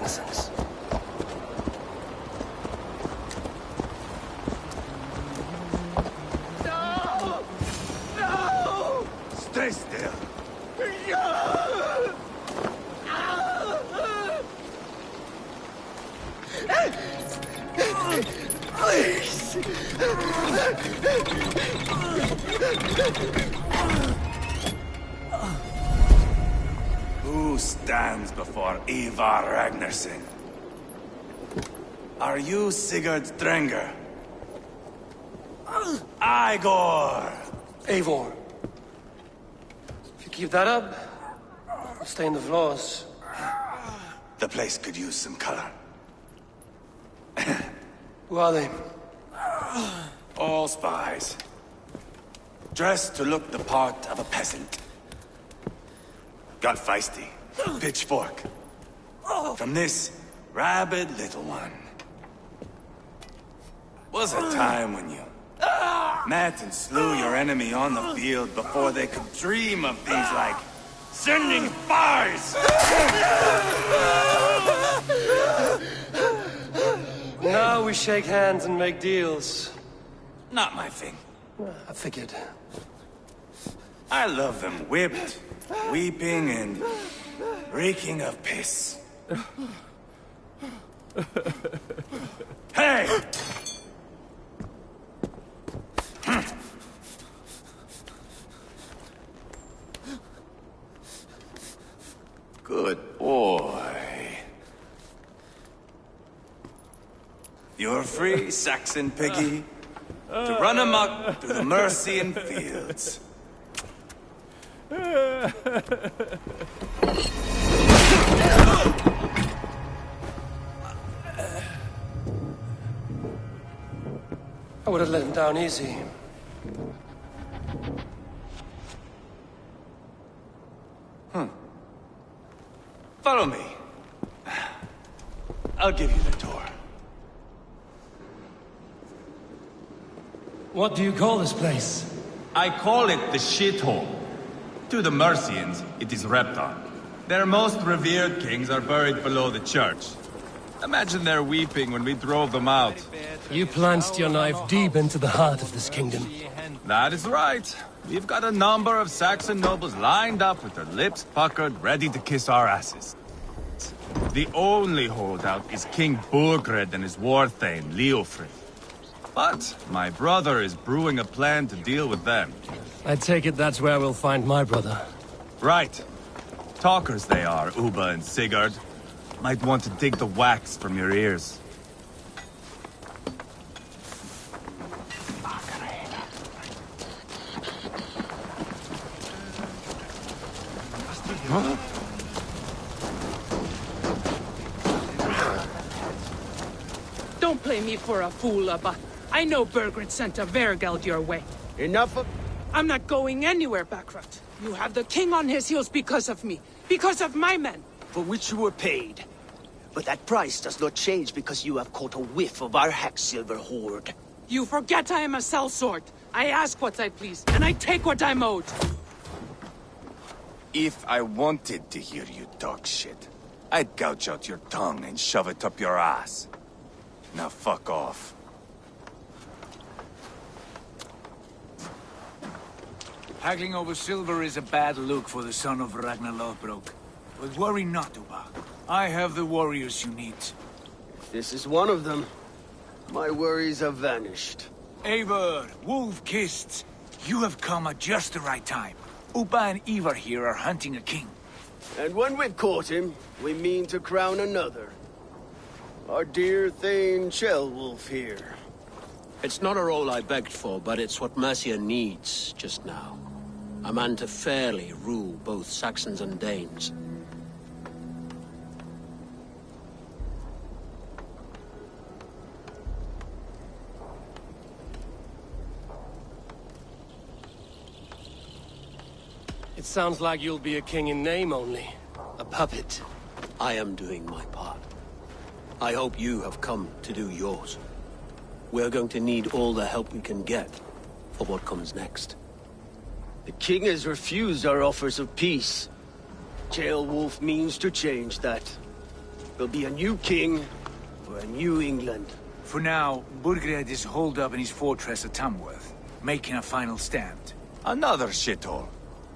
Asassins. No! No! Stay still. Please! Who stands before Ivar Ragnarsson? Are you Sigurd Drenger? Igor! Eivor. If you keep that up, I'll stain the floors. The place could use some color. Who are they? All spies. Dressed to look the part of a peasant. Got feisty. Pitchfork. From this rabid little one. Was a time when you met and slew your enemy on the field before they could dream of things like sending spies! Now we shake hands and make deals. Not my thing. I figured. I love them whipped, weeping, and reeking of piss. Hey! Good boy. You're free, Saxon piggy, to run amok through the Mercian fields. I would have let him down easy. Follow me. I'll give you the tour. What do you call this place? I call it the shithole. To the Mercians, it is Repton. Their most revered kings are buried below the church. Imagine their weeping when we drove them out. You plunged your knife deep into the heart of this kingdom. That is right. We've got a number of Saxon nobles lined up with their lips puckered, ready to kiss our asses. The only holdout is King Burgred and his war thane, Leofrid. But my brother is brewing a plan to deal with them. I take it that's where we'll find my brother. Right. Talkers they are, Uba and Sigurd. Might want to dig the wax from your ears. Huh? Don't play me for a fool, Abba. I know Burgred sent a Vergeld your way. Enough of... I'm not going anywhere, Backrot. You have the king on his heels because of me. Because of my men. For which you were paid. But that price does not change because you have caught a whiff of our Hacksilver hoard. You forget I am a sellsword. I ask what I please, and I take what I'm owed. If I wanted to hear you talk shit, I'd gouge out your tongue and shove it up your ass. Now fuck off. Haggling over silver is a bad look for the son of Ragnar Lothbrok. But worry not, Uba. I have the warriors you need. This is one of them. My worries have vanished. Eivor, Wolf-Kissed, you have come at just the right time. Upa and Ivar here are hunting a king. And when we've caught him, we mean to crown another. Our dear Thane Shellwolf here. It's not a role I begged for, but it's what Mercia needs just now. A man to fairly rule both Saxons and Danes. It sounds like you'll be a king in name only. A puppet. I am doing my part. I hope you have come to do yours. We're going to need all the help we can get for what comes next. The king has refused our offers of peace. Jailwolf means to change that. There'll be a new king for a new England. For now, Burgred is holed up in his fortress at Tamworth, making a final stand. Another shithole.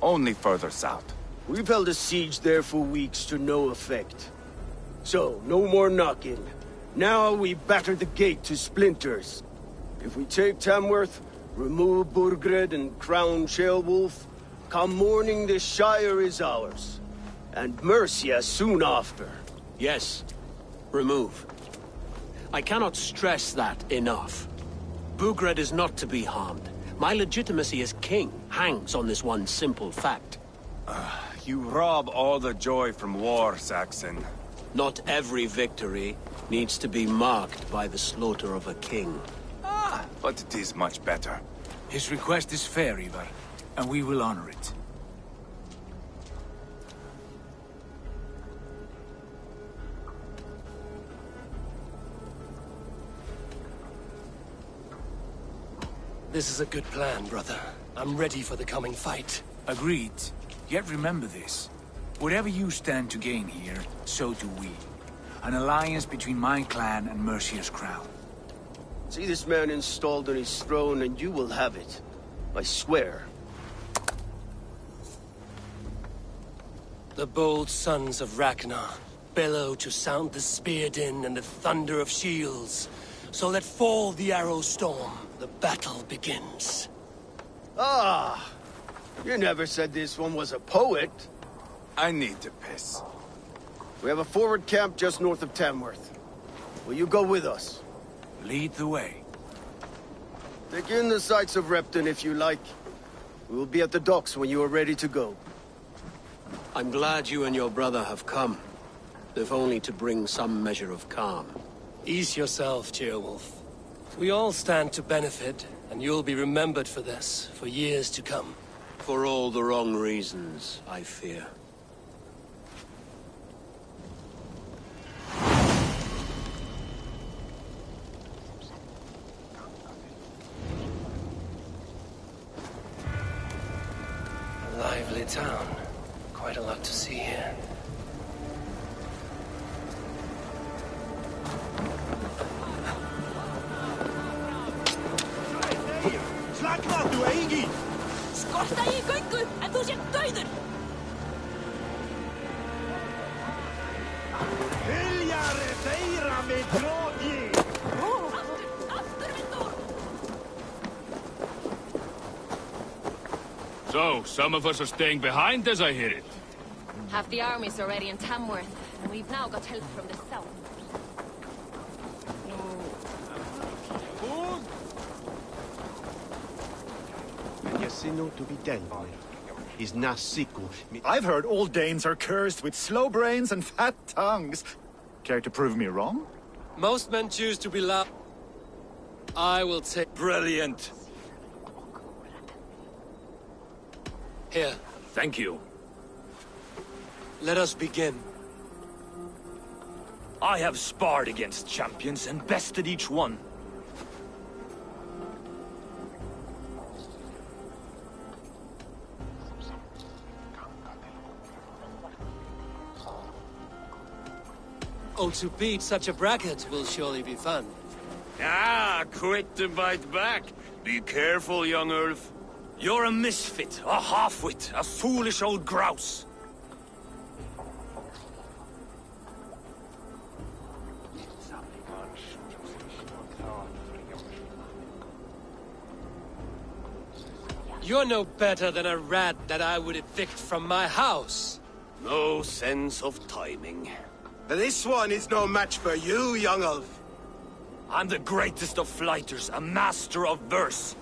Only further south. We've held a siege there for weeks to no effect. So, no more knocking. Now we batter the gate to splinters. If we take Tamworth, remove Burgred and crown Sheolwulf, come morning the Shire is ours. And Mercia soon after. Yes, remove. I cannot stress that enough. Burgred is not to be harmed. My legitimacy as king hangs on this one simple fact. You rob all the joy from war, Saxon. Not every victory needs to be marked by the slaughter of a king. But it is much better. His request is fair, Ivar, and we will honor it. This is a good plan, brother. I'm ready for the coming fight. Agreed. Yet remember this. Whatever you stand to gain here, so do we. An alliance between my clan and Mercia's crown. See this man installed on his throne and you will have it. I swear. The bold sons of Ragnar bellow to sound the spear din and the thunder of shields. So let fall the arrow storm. The battle begins. Ah! You never said this one was a poet. I need to piss. We have a forward camp just north of Tamworth. Will you go with us? Lead the way. Take in the sights of Repton if you like. We will be at the docks when you are ready to go. I'm glad you and your brother have come, if only to bring some measure of calm. Ease yourself, Cheerwolf. We all stand to benefit, and you'll be remembered for this, for years to come. For all the wrong reasons, I fear. A lively town. Quite a lot to see here. Skorta í göngu, en þú sért dauður! Hyljare þeirra með gróði! Aftur, Vindur! So, some of us are staying behind as I hear it. Half the army's already in Tamworth, and we've now got help from the south. To be dead is Nasiku. I've heard all Danes are cursed with slow brains and fat tongues. Care to prove me wrong? Most men choose to be loud. I will take... Brilliant. Here, Thank you. let us begin. I have sparred against champions and bested each one. Oh, to beat such a bracket will surely be fun. Ah, quit to bite back. Be careful, young Ulf. You're a misfit, a half-wit, a foolish old grouse. You're no better than a rat that I would evict from my house. No sense of timing. This one is no match for you, young elf. I'm the greatest of flighters, a master of verse.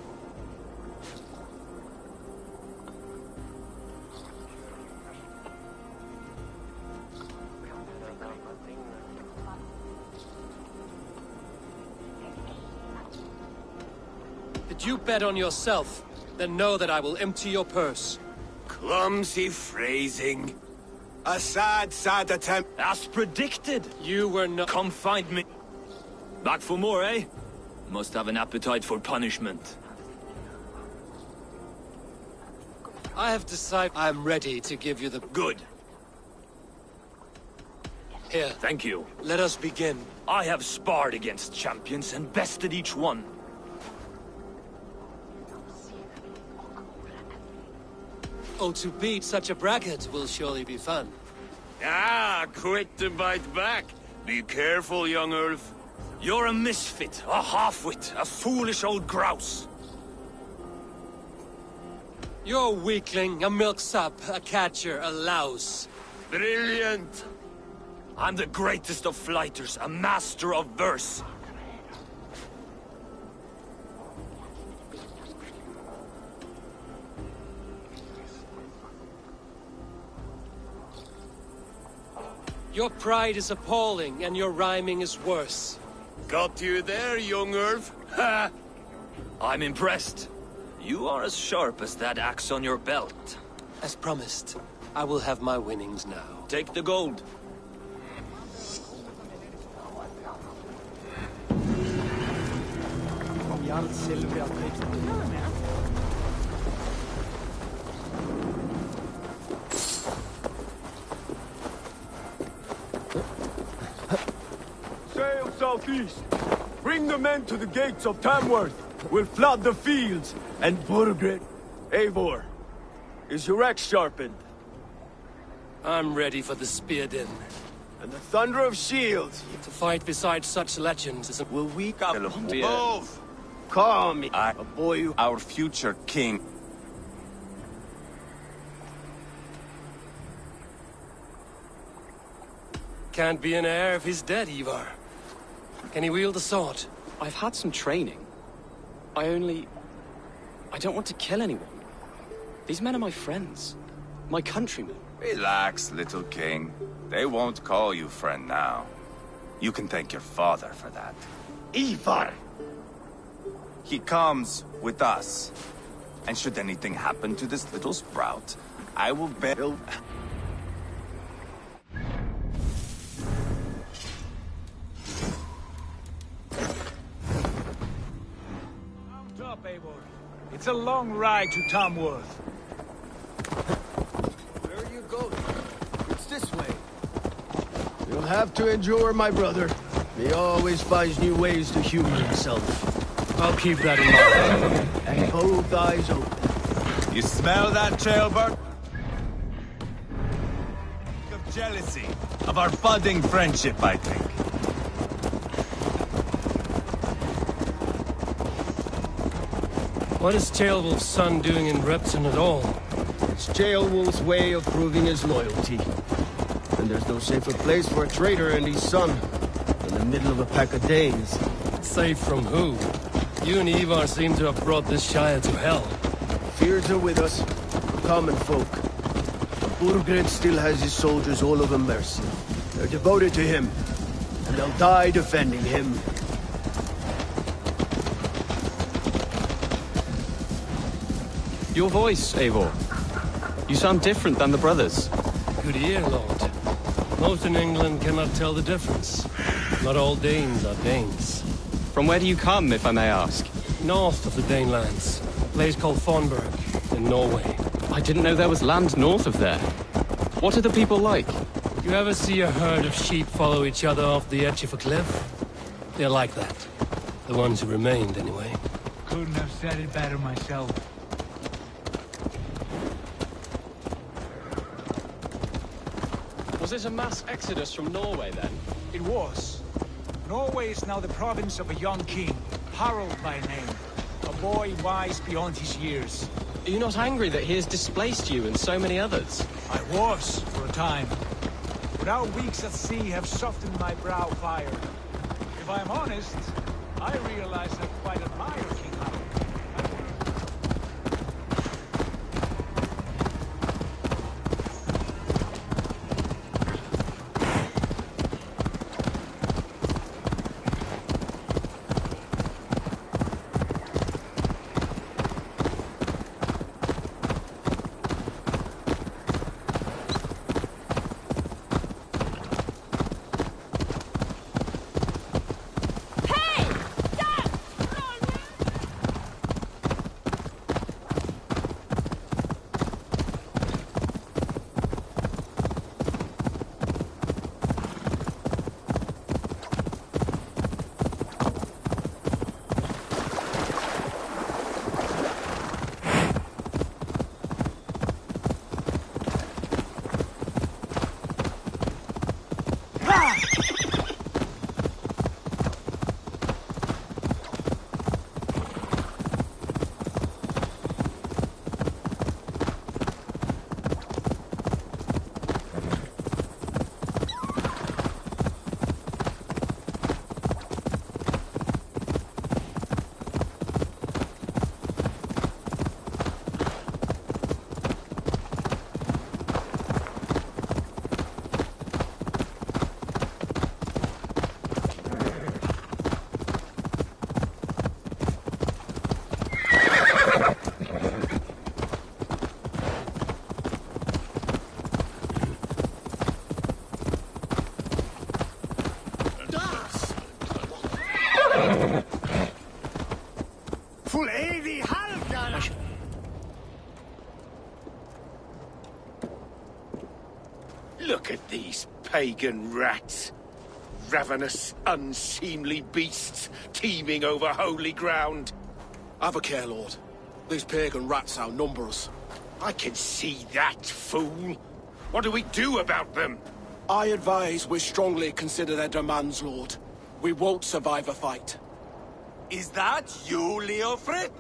Did you bet on yourself? Then know that I will empty your purse. Clumsy phrasing. A sad attempt. As predicted. You were not— Come find me. Back for more, eh? Must have an appetite for punishment. I have decided I'm ready to give you the— Good. Here, Thank you. let us begin. I have sparred against champions and bested each one. Oh, to beat such a bracket will surely be fun. Ah, quick to bite back. Be careful, young elf. You're a misfit, a half-wit, a foolish old grouse. You're a weakling, a milksop, a catcher, a louse. Brilliant! I'm the greatest of flighters, a master of verse. Your pride is appalling, and your rhyming is worse. Got you there, young elf. Ha! I'm impressed. You are as sharp as that axe on your belt. As promised, I will have my winnings now. Take the gold. Sail southeast. Bring the men to the gates of Tamworth. We'll flood the fields, and Burgred. Eivor, is your axe sharpened? I'm ready for the spear din. And the thunder of shields? To fight beside such legends is a— Will we Move! Call me, I- a boy who... Our future king. Can't be an heir if he's dead, Ivar. Can he wield the sword? I've had some training. I don't want to kill anyone. These men are my friends. My countrymen. Relax, little king. They won't call you friend now. You can thank your father for that. Ivar! He comes with us. And should anything happen to this little sprout, I will bet he'll... Mount up, Eivor. It's a long ride to Tamworth. Where are you going? It's this way. You'll have to endure, my brother. He always finds new ways to humor himself. I'll keep that in mind. And both eyes open. You smell that, Trailbird? Of jealousy, of our budding friendship, I think. What is Tailwolf's son doing in Repton at all? It's Jailwolf's way of proving his loyalty. And there's no safer place for a traitor and his son than the middle of a pack of Danes. Safe from who? You and Ivar seem to have brought this Shire to hell. Fears are with us, common folk. But Burgred still has his soldiers all over Mercia. They're devoted to him, and they'll die defending him. Your voice, Eivor. You sound different than the brothers. Good ear, Lord. Most in England cannot tell the difference. Not all Danes are Danes. From where do you come, if I may ask? North of the Danelands. A place called Thornburg, in Norway. I didn't know there was land north of there. What are the people like? You ever see a herd of sheep follow each other off the edge of a cliff? They're like that. The ones who remained, anyway. Couldn't have said it better myself. Was it a mass exodus from Norway, then? It was. Norway is now the province of a young king, Harald by name. A boy wise beyond his years. Are you not angry that he has displaced you and so many others? I was, for a time. But our weeks at sea have softened my brow fire. If I am honest, I realize I quite admire King Howard. Look at these pagan rats. Ravenous, unseemly beasts teeming over holy ground. Have a care, Lord. These pagan rats outnumber us. I can see that, fool. What do we do about them? I advise we strongly consider their demands, Lord. We won't survive a fight. Is that you, Leofrid?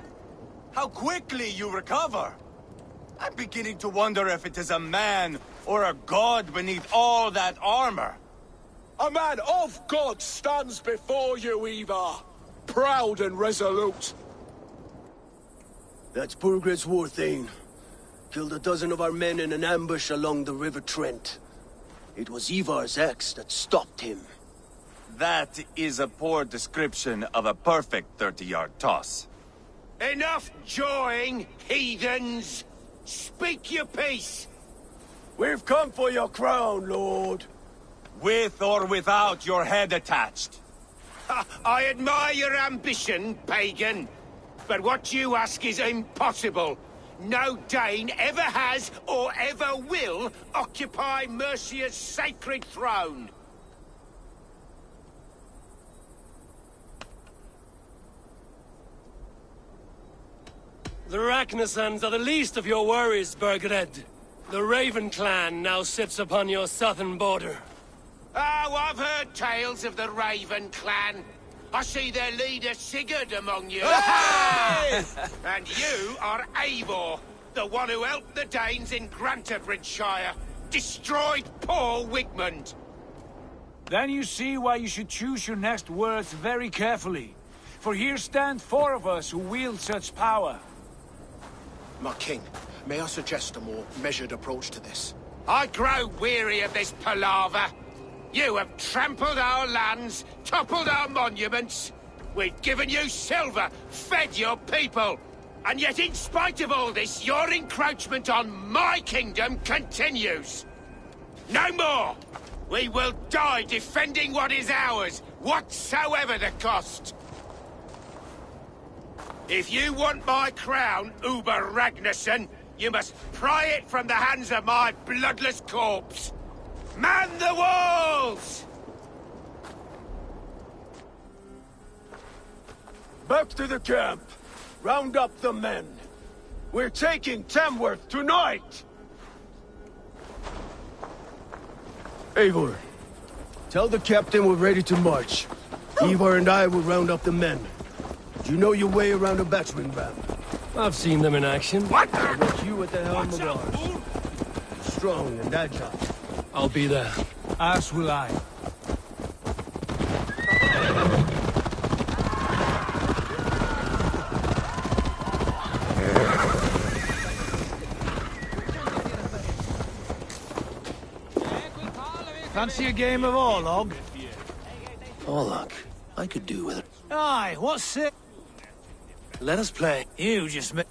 How quickly you recover! I'm beginning to wonder if it is a man or a god beneath all that armor. A man of God stands before you, Ivar. Proud and resolute. That's Burgred's war thane. Killed a dozen of our men in an ambush along the River Trent. It was Ivar's axe that stopped him. That is a poor description of a perfect 30-yard toss. Enough jawing, heathens! Speak your piece! We've come for your crown, Lord. With or without your head attached. I admire your ambition, pagan. But what you ask is impossible. No Dane ever has or ever will occupy Mercia's sacred throne. The Ragnarsons are the least of your worries, Burgred. The Raven clan now sits upon your southern border. Oh, I've heard tales of the Raven clan. I see their leader Sigurd among you. Hey! And you are Eivor, the one who helped the Danes in Grantabridgeshire. Destroyed poor Wigmund. Then you see why you should choose your next words very carefully. For here stand 4 of us who wield such power. My king, may I suggest a more measured approach to this? I grow weary of this palaver. You have trampled our lands, toppled our monuments. We've given you silver, fed your people. And yet in spite of all this, your encroachment on my kingdom continues. No more! We will die defending what is ours, whatsoever the cost. If you want my crown, Uber Ragnarsson, you must pry it from the hands of my bloodless corpse. Man the walls! Back to the camp. Round up the men. We're taking Tamworth tonight! Eivor, tell the captain we're ready to march. Ivar and I will round up the men. Do you know your way around a battering ram? I've seen them in action. What? I want you at the helm of ours. Strong and agile. I'll be there. As will I. Fancy a game of Orlog? Orlog, I could do with it. Aye, what's it? Let us play. You just ma-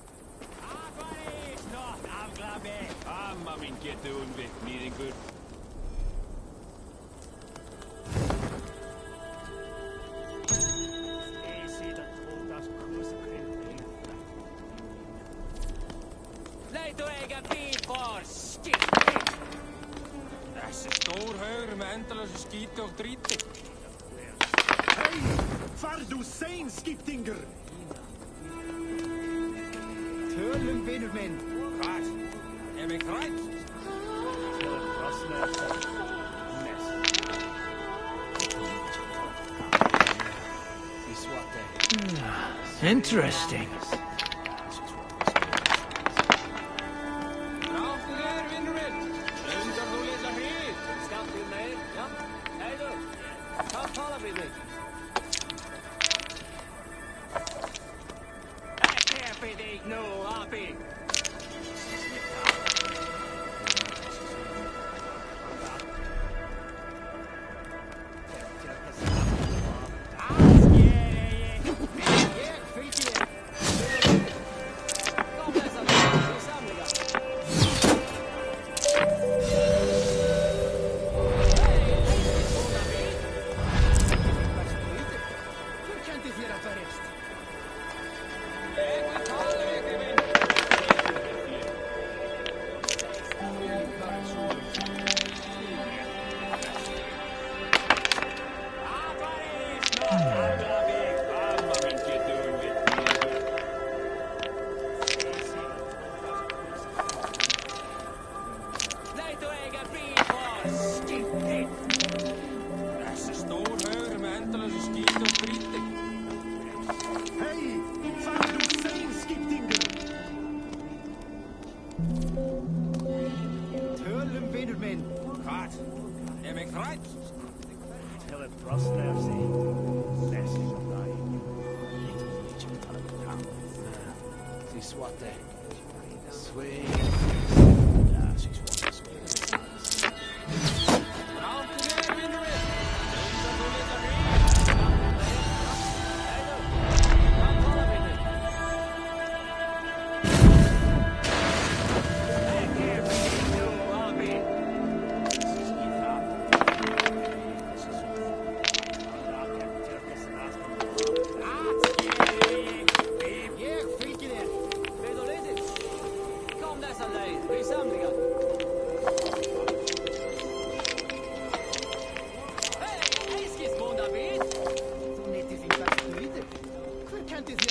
Far du sein, Skiptinger! Turlen Benjamin! Wat? Heb ik right? Interesting.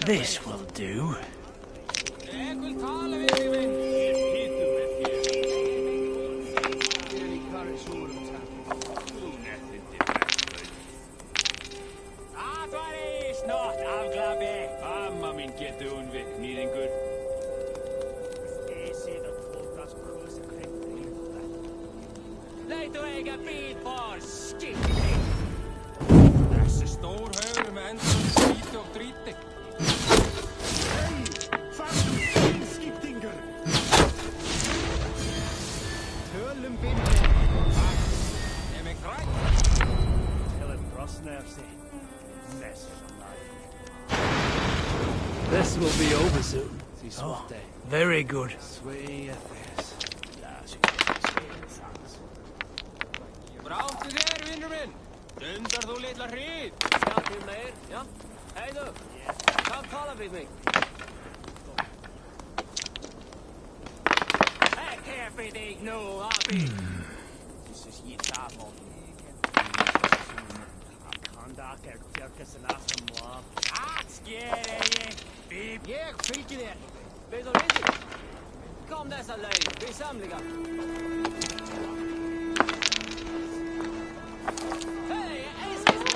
This will do. This will be over soon. Oh, very good. Braucht þér, vinnur minn? Dundar þú litla hrýt? Ja, til meir, ja. Hei du, kom tala vid mig. Hei, keffi dig nu, abi. This is ye tamo. Kanda kerkes en aften moab. Skjere je, bib. Jeg fylker det. Vet du inte? Kom dessa löj, vi samliga. Hej, älskar vid.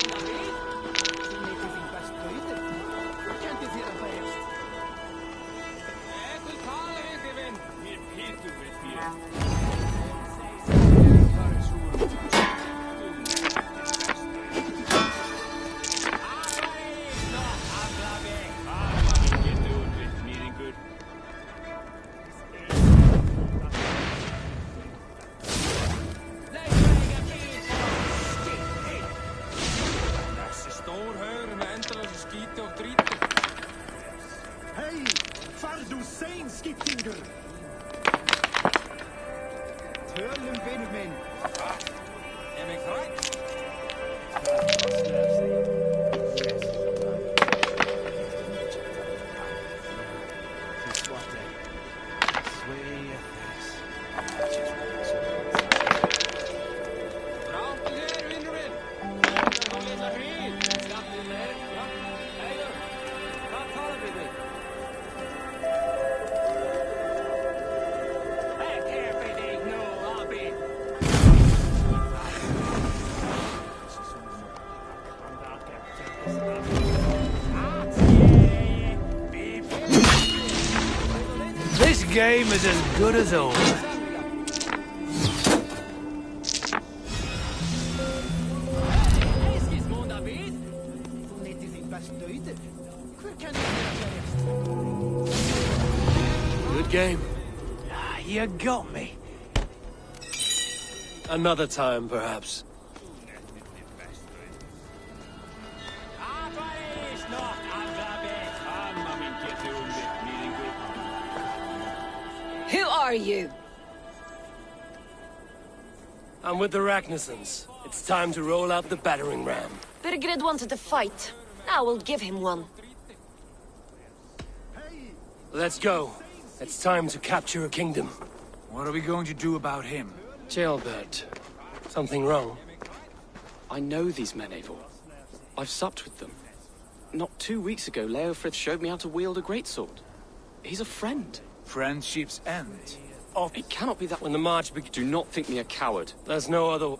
Far du sein, Skipfinger! Töllen Benjamin! This game is as good as old. Good game. You got me. Another time, perhaps. Who are you? I'm with the Ragnarsons. It's time to roll out the battering ram. Birgred wanted to fight. Now we'll give him one. Let's go. It's time to capture a kingdom. What are we going to do about him? Jailbird. Something wrong? I know these men, Eivor. I've supped with them. Not 2 weeks ago, Leofrith showed me how to wield a greatsword. He's a friend. Friendship's end. Oh, it cannot be that. When the march begins... Do not think me a coward. There's no other...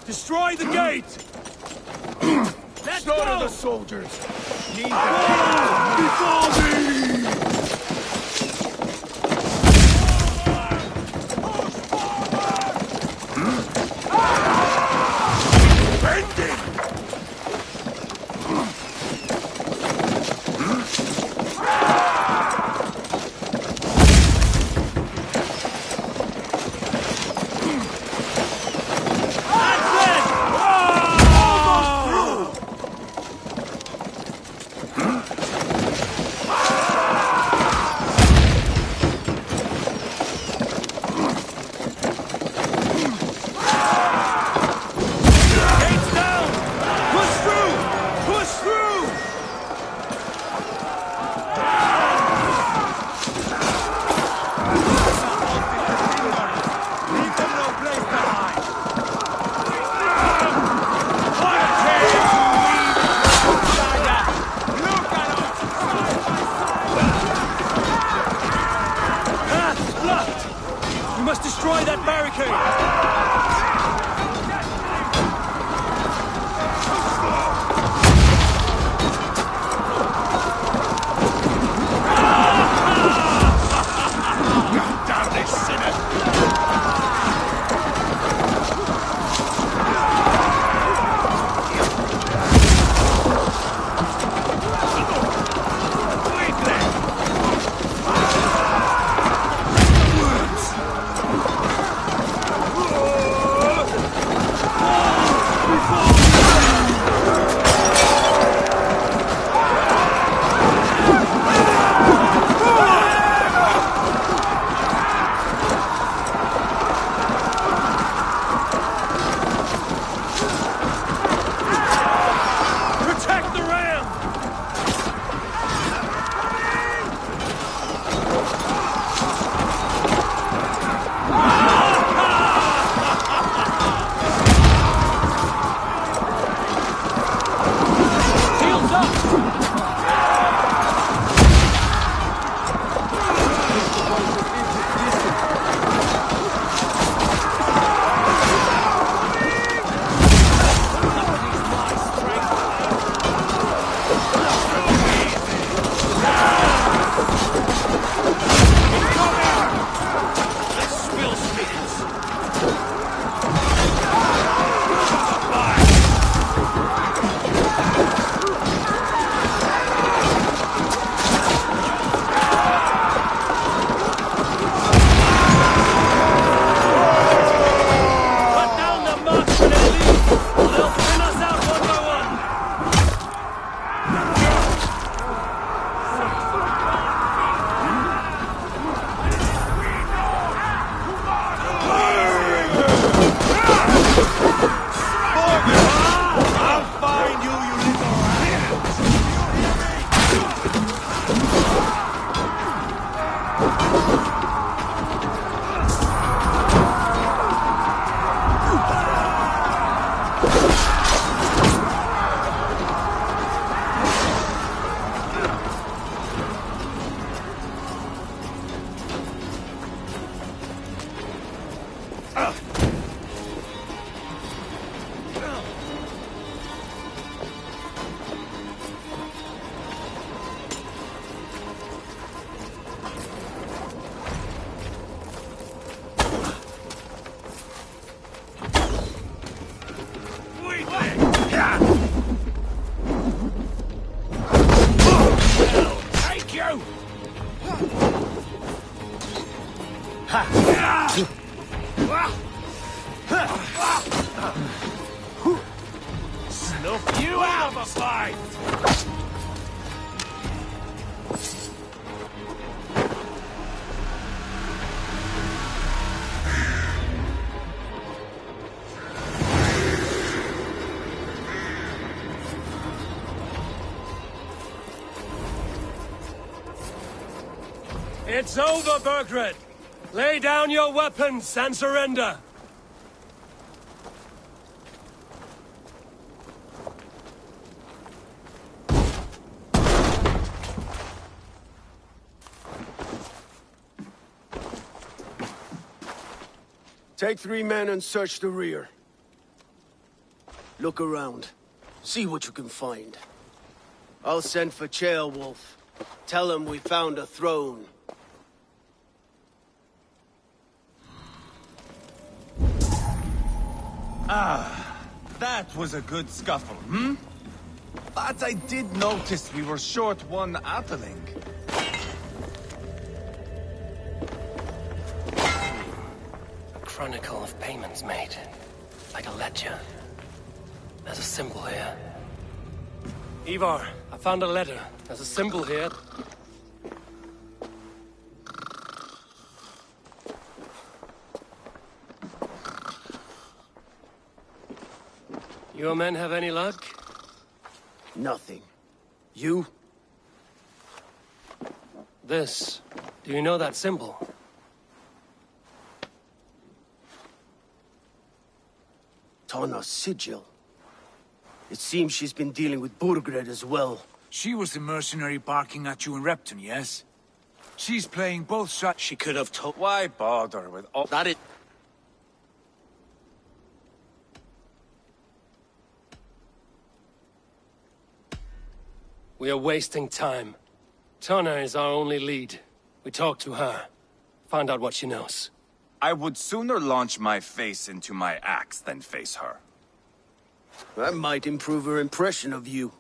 Destroy the gate! Let's Slaughter go! the soldiers! Before me! Destroy that barricade! Oh! Take you! Snuff you out of a fight! It's over, Burgred! Lay down your weapons and surrender! Take 3 men and search the rear. Look around. See what you can find. I'll send for Ceolwulf. Tell him we found a throne. That was a good scuffle, hmm? But I did notice we were short one Atheling. A chronicle of payments made. Like a ledger. There's a symbol here. Ivar, I found a letter. There's a symbol here. Your men have any luck? Nothing. You? This. Do you know that symbol? Tana's sigil. It seems she's been dealing with Burgred as well. She was the mercenary barking at you in Repton, yes? She's playing both sides. She could have told... Why bother with all... That is... We are wasting time. Tana is our only lead. We talk to her. Find out what she knows. I would sooner launch my face into my axe than face her. That might improve her impression of you.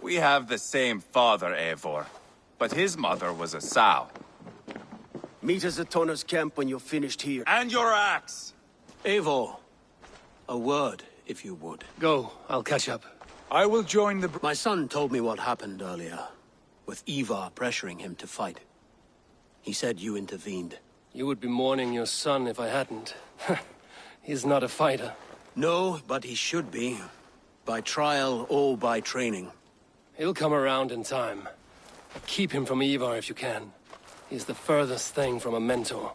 We have the same father, Eivor, but his mother was a sow. Meet us at Tana's camp when you're finished here. And your axe! Eivor, a word, if you would. Go, I'll catch up. I will join the... My son told me what happened earlier, with Ivar pressuring him to fight. He said you intervened. You would be mourning your son if I hadn't. He's not a fighter. No, but he should be. By trial or by training. He'll come around in time. Keep him from Ivar if you can. He's the furthest thing from a mentor.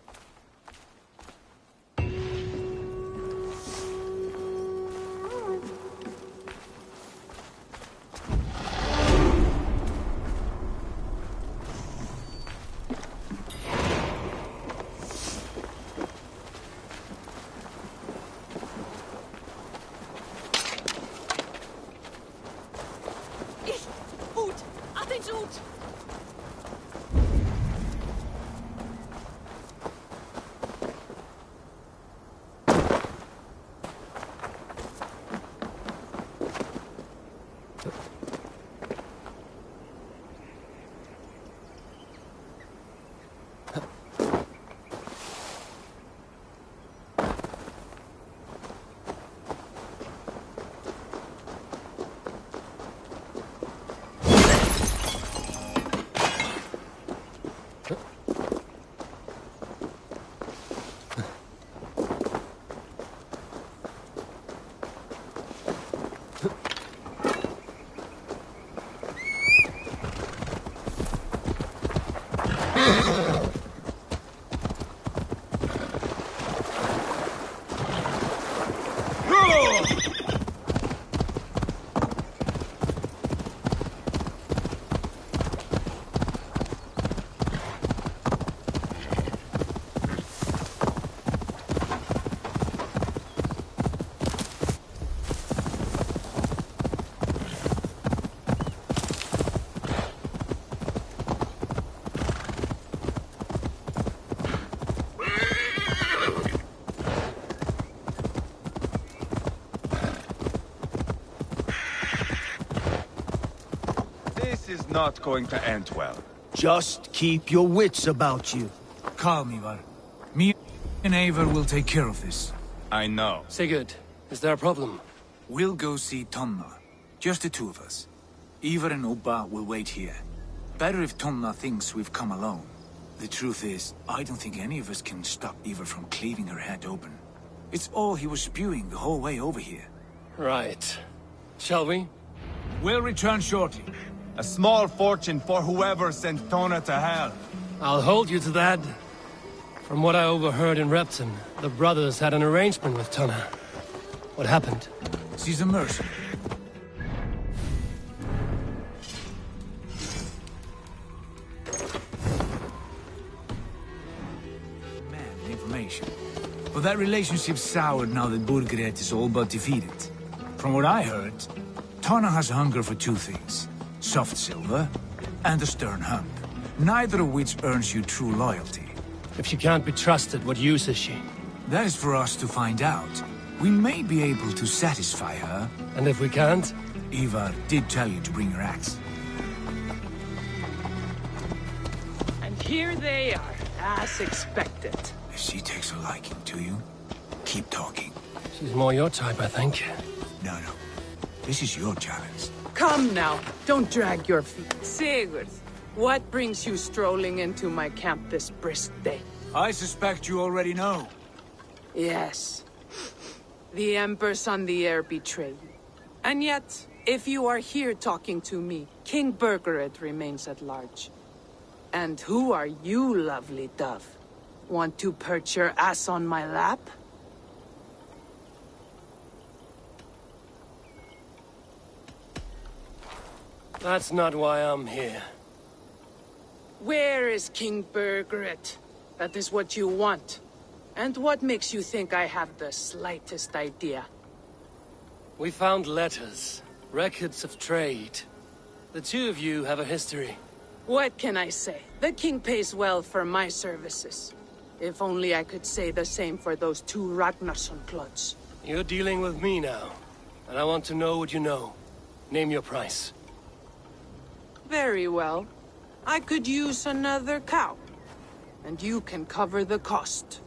not going to end well. Just keep your wits about you. Calm, Ivar. Me and Eivor will take care of this. I know. Sigurd, is there a problem? We'll go see Tonna. Just the two of us. Ivar and Ubba will wait here. Better if Tonna thinks we've come alone. The truth is, I don't think any of us can stop Ivar from cleaving her head open. It's all he was spewing the whole way over here. Right. Shall we? We'll return shortly. A small fortune for whoever sent Tona to hell. I'll hold you to that. From what I overheard in Repton, the brothers had an arrangement with Tonna. What happened? She's a mercenary. Information. But that relationship soured now that Burgred is all but defeated. From what I heard, Tonna has hunger for two things. Soft silver and a stern hump. Neither of which earns you true loyalty. If she can't be trusted, what use is she? That is for us to find out. We may be able to satisfy her. And if we can't? Ivar did tell you to bring your axe. And here they are, as expected. If she takes a liking to you, keep talking. She's more your type, I think. No. This is your challenge. Come now, don't drag your feet. Sigurd, what brings you strolling into my camp this brisk day? I suspect you already know. Yes. The Embers on the air betray you. And yet, if you are here talking to me, King Burgred remains at large. And who are you, lovely dove? Want to perch your ass on my lap? That's not why I'm here. Where is King Burgred? That is what you want. And what makes you think I have the slightest idea? We found letters, records of trade. The two of you have a history. What can I say? The king pays well for my services. If only I could say the same for those two Ragnarsson clods. You're dealing with me now, and I want to know what you know. Name your price. Very well. I could use another cow. And you can cover the cost.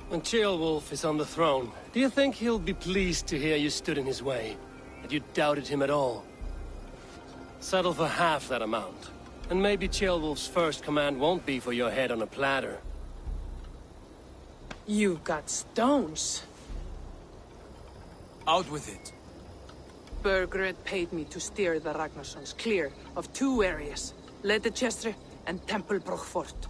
When Ceolwulf is on the throne, do you think he'll be pleased to hear you stood in his way? That you doubted him at all? Settle for half that amount. And maybe Ceolwulf's first command won't be for your head on a platter. You've got stones. Out with it. Burgred paid me to steer the Ragnarssons clear of two areas, Ledechestre and Tempelbroch Fort.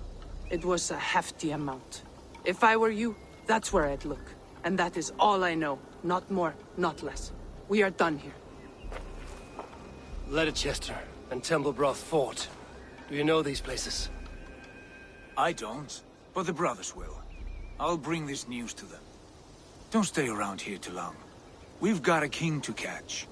It was a hefty amount. If I were you, that's where I'd look. And that is all I know. Not more, not less. We are done here. Ledechestre and Tempelbroch Fort. Do you know these places? I don't, but the brothers will. I'll bring this news to them. Don't stay around here too long. We've got a king to catch.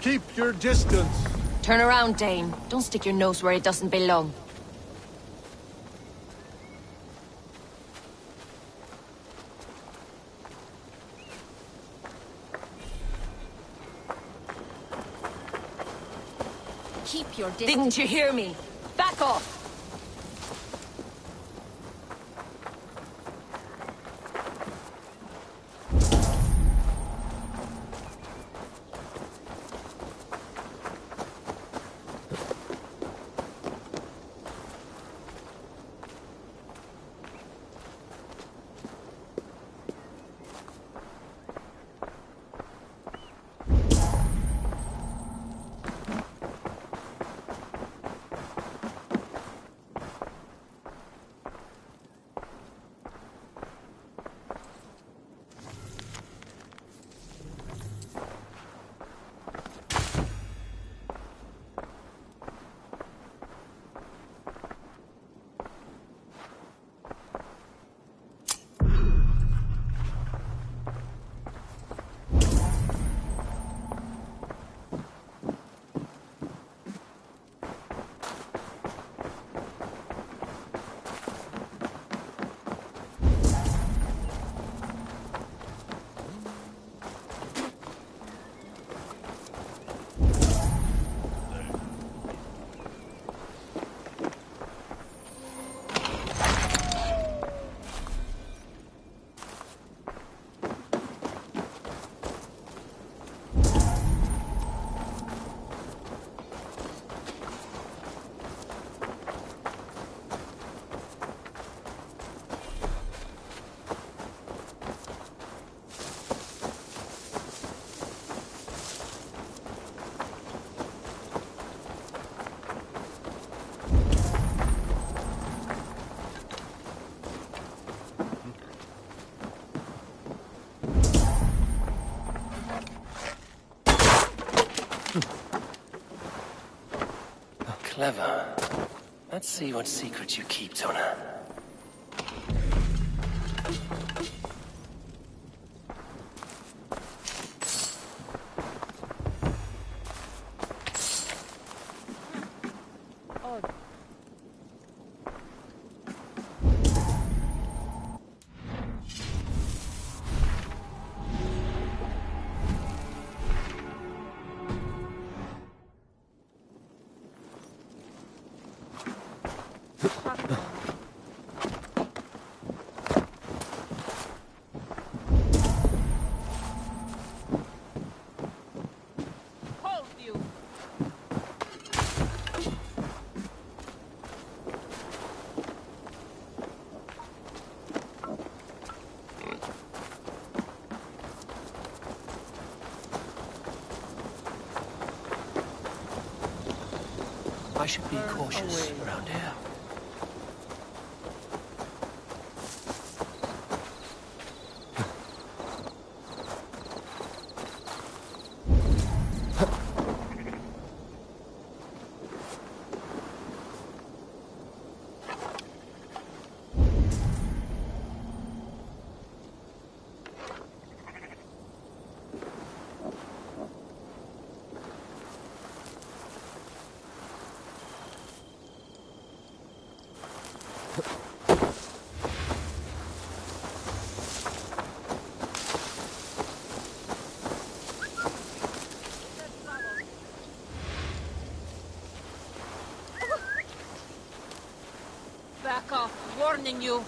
Keep your distance. Turn around, Dane. Don't stick your nose where it doesn't belong. Keep your distance. Didn't you hear me? Back off! Clever. Let's see what secret you keep, Tona. I should be cautious around here. Back off, warning you.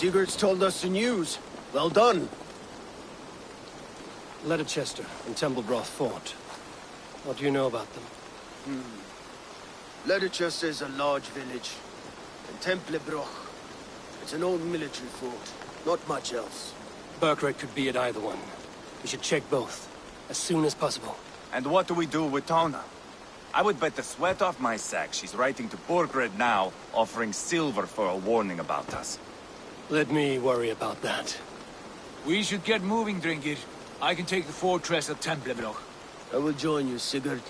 Sigurd's told us the news. Well done. Leicester and Templebroth fought. What do you know about them? Leicester is a large village. And Templebroch, it's an old military fort. Not much else. Burkred could be at either one. We should check both, as soon as possible. And what do we do with Tona? I would bet the sweat off my sack she's writing to Borgred now, offering silver for a warning about us. Let me worry about that. We should get moving, Drinkir. I can take the fortress of Templebroch. I will join you, Sigurd.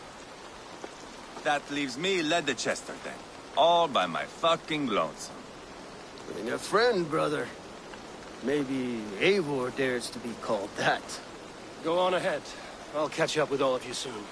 That leaves me Leicester then. All by my fucking lonesome. Bring a friend, brother. Maybe Eivor dares to be called that. Go on ahead. I'll catch up with all of you soon.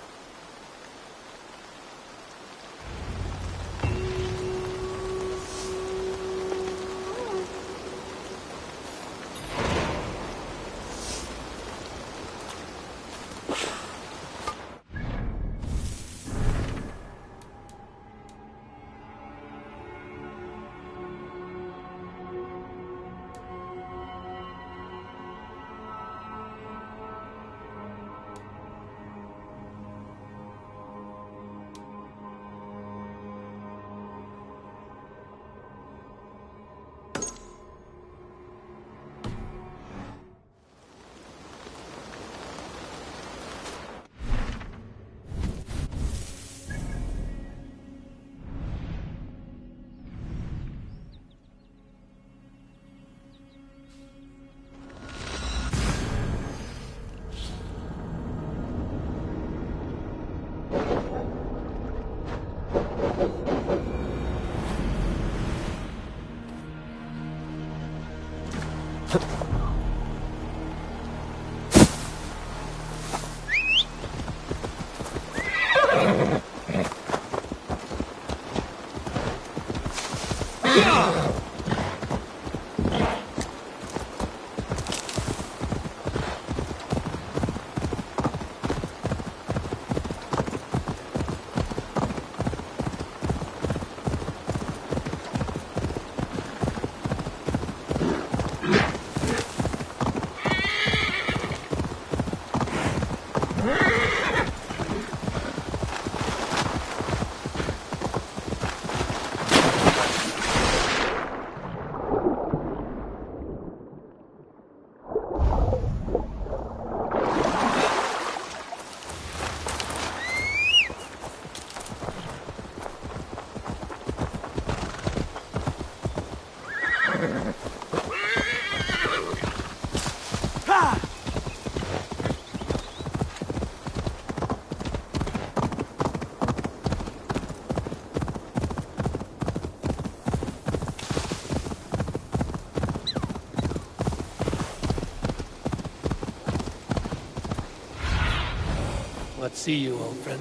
Let's see you, old friend.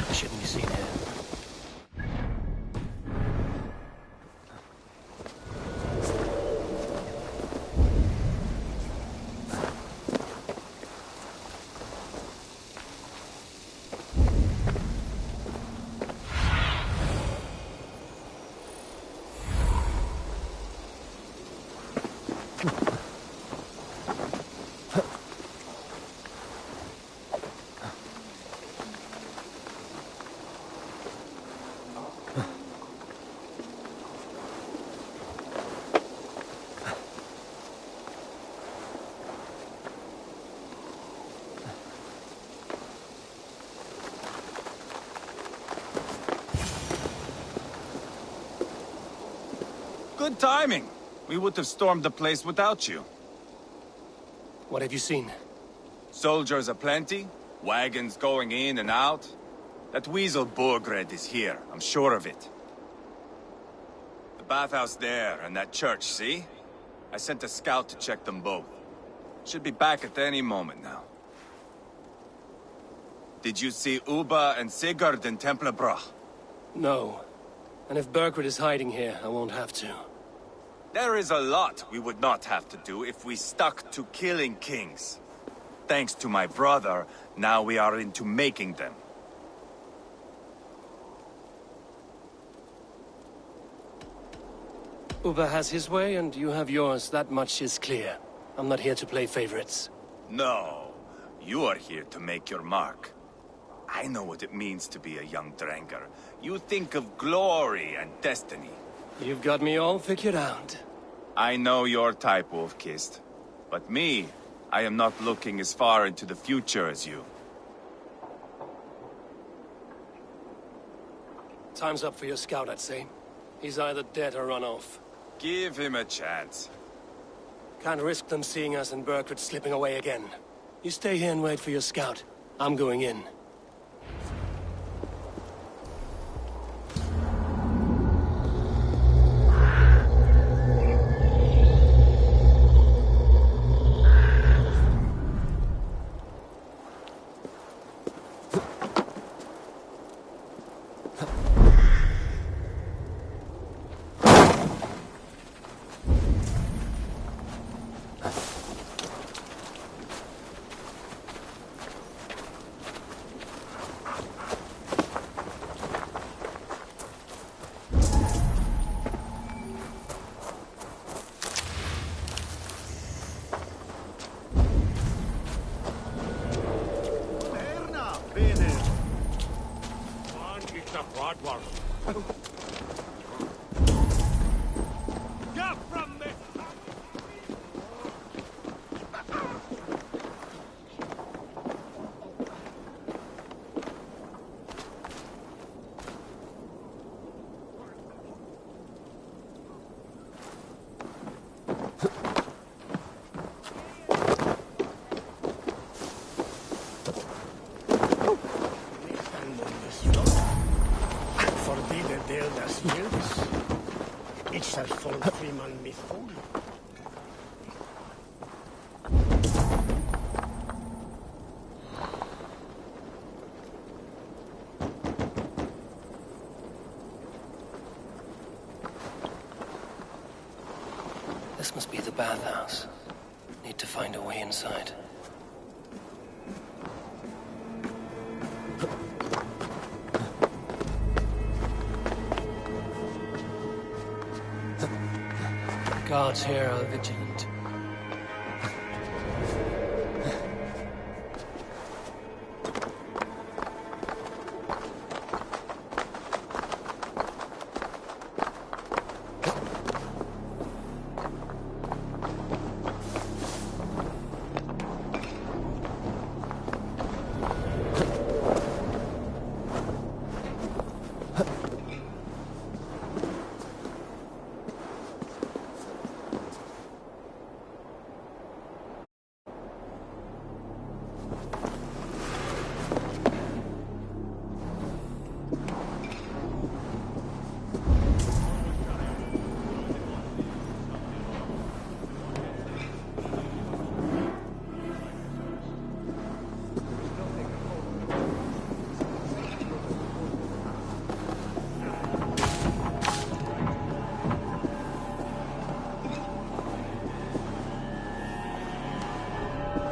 I shouldn't be seen here. Good timing. We would have stormed the place without you. What have you seen? Soldiers aplenty, wagons going in and out. That weasel Borgred is here, I'm sure of it. The bathhouse there and that church, see? I sent a scout to check them both. Should be back at any moment now. Did you see Uba and Sigurd in Templebroch? No. And if Burkred is hiding here, I won't have to. There is a lot we would not have to do if we stuck to killing kings. Thanks to my brother, now we are into making them. Uber has his way, and you have yours. That much is clear. I'm not here to play favorites. No, you are here to make your mark. I know what it means to be a young Dranger. You think of glory and destiny. You've got me all figured out. I know your type, Wolf-Kissed. But me, I am not looking as far into the future as you. Time's up for your scout, I'd say. He's either dead or run off. Give him a chance. Can't risk them seeing us and Burkred slipping away again. You stay here and wait for your scout. I'm going in. This must be the bathhouse. Need to find a way inside. Guards here are vigilant.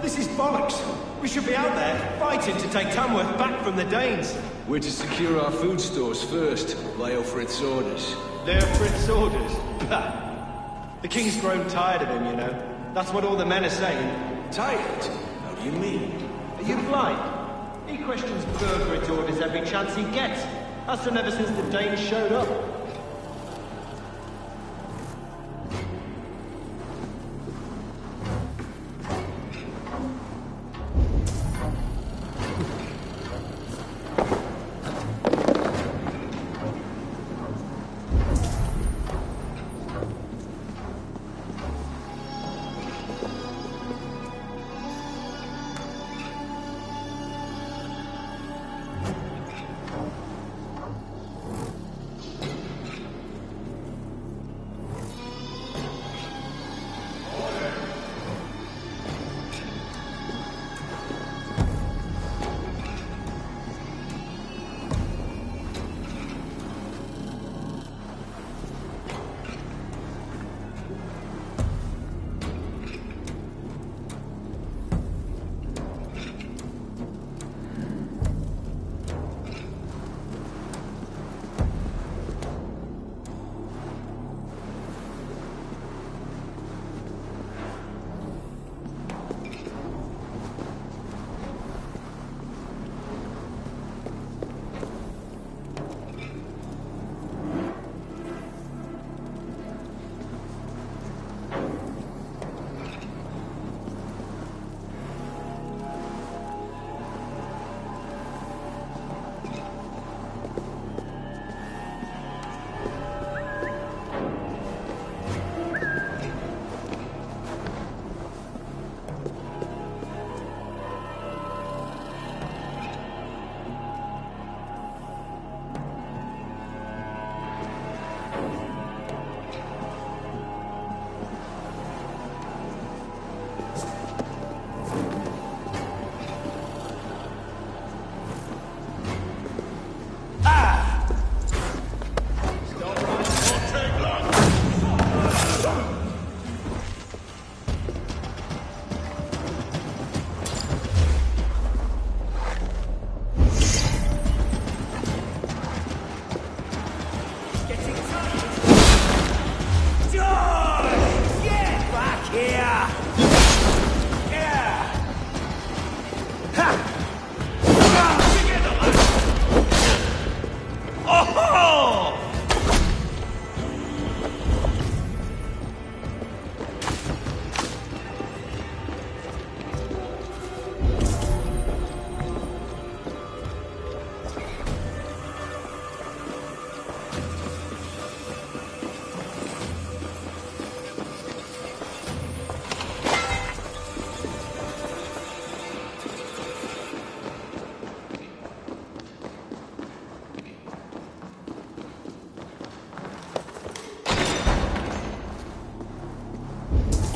This is bollocks. We should be out there, fighting to take Tamworth back from the Danes. We're to secure our food stores first, by Leofrith's orders. Leofrith's orders? Bah. The king's grown tired of him, you know. That's what all the men are saying. Tired? How do you mean? Are you blind? He questions Burgred's orders every chance he gets. Has done ever since the Danes showed up.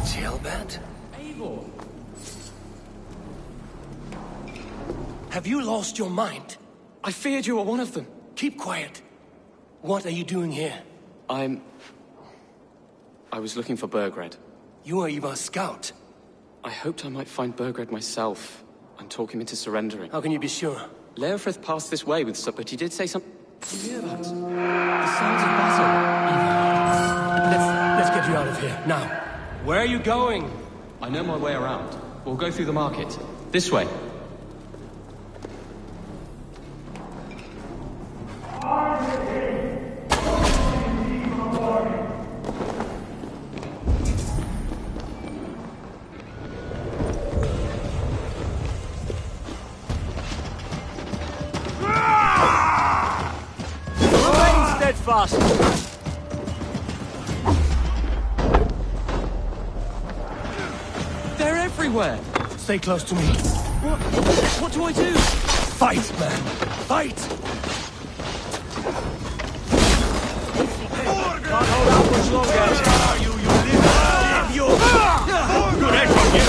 Jailbird? Have you lost your mind? I feared you were one of them. Keep quiet. What are you doing here? I was looking for Burgred. You are Ivar's scout. I hoped I might find Burgred myself and talk him into surrendering. How can you be sure? Leofrith passed this way with some, but he did say something. Did you hear that? The sounds of battle. Ivar, let's get you out of here, now. Where are you going? I know my way around. We'll go through the market. This way. Steadfast! They're everywhere! Stay close to me. What do I do? Fight, man! Fight! Can't hold out much longer. You live you. Good head from you.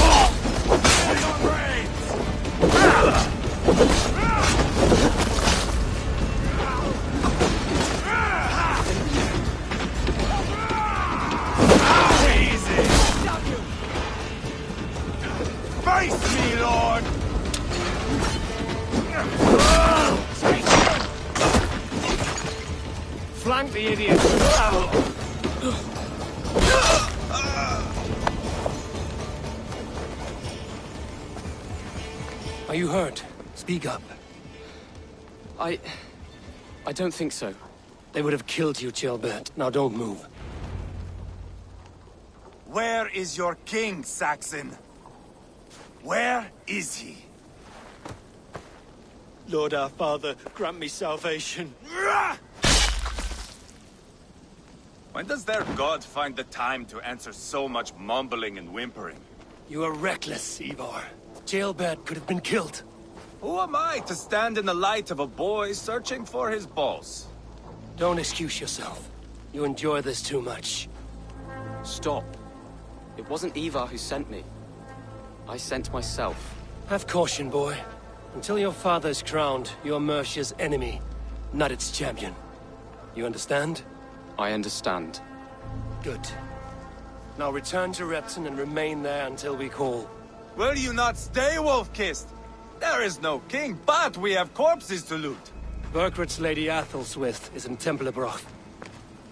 Face me, Lord! Flank the idiot! Are you hurt? Speak up. I don't think so. They would have killed you, Jailbird. Now don't move. Where is your king, Saxon? Where is he? Lord our Father, grant me salvation. When does their god find the time to answer so much mumbling and whimpering? You are reckless, Ivar. Jailbird could have been killed. Who am I to stand in the light of a boy searching for his boss? Don't excuse yourself. You enjoy this too much. Stop. It wasn't Ivar who sent me. I sent myself. Have caution, boy. Until your father's crowned, you're Mercia's enemy, not its champion. You understand? I understand. Good. Now return to Repton and remain there until we call. Will you not stay, Wolf-Kissed? There is no king, but we have corpses to loot. Burgred's Lady Athelstwith is in Templebroch.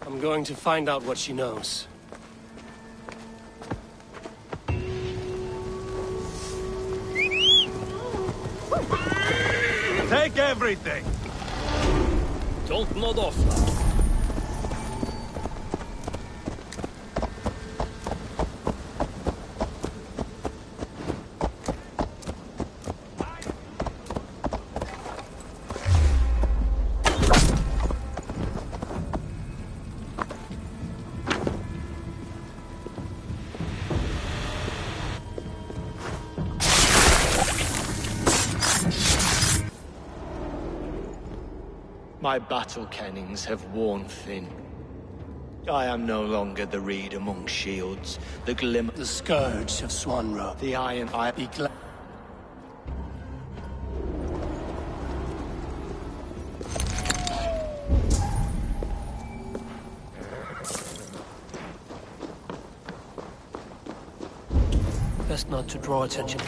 I'm going to find out what she knows. Take everything! Don't nod off. My battle kennings have worn thin. I am no longer the reed among shields, the glimmer... The scourge of Swanrow. The iron... I be glad... Best not to draw attention.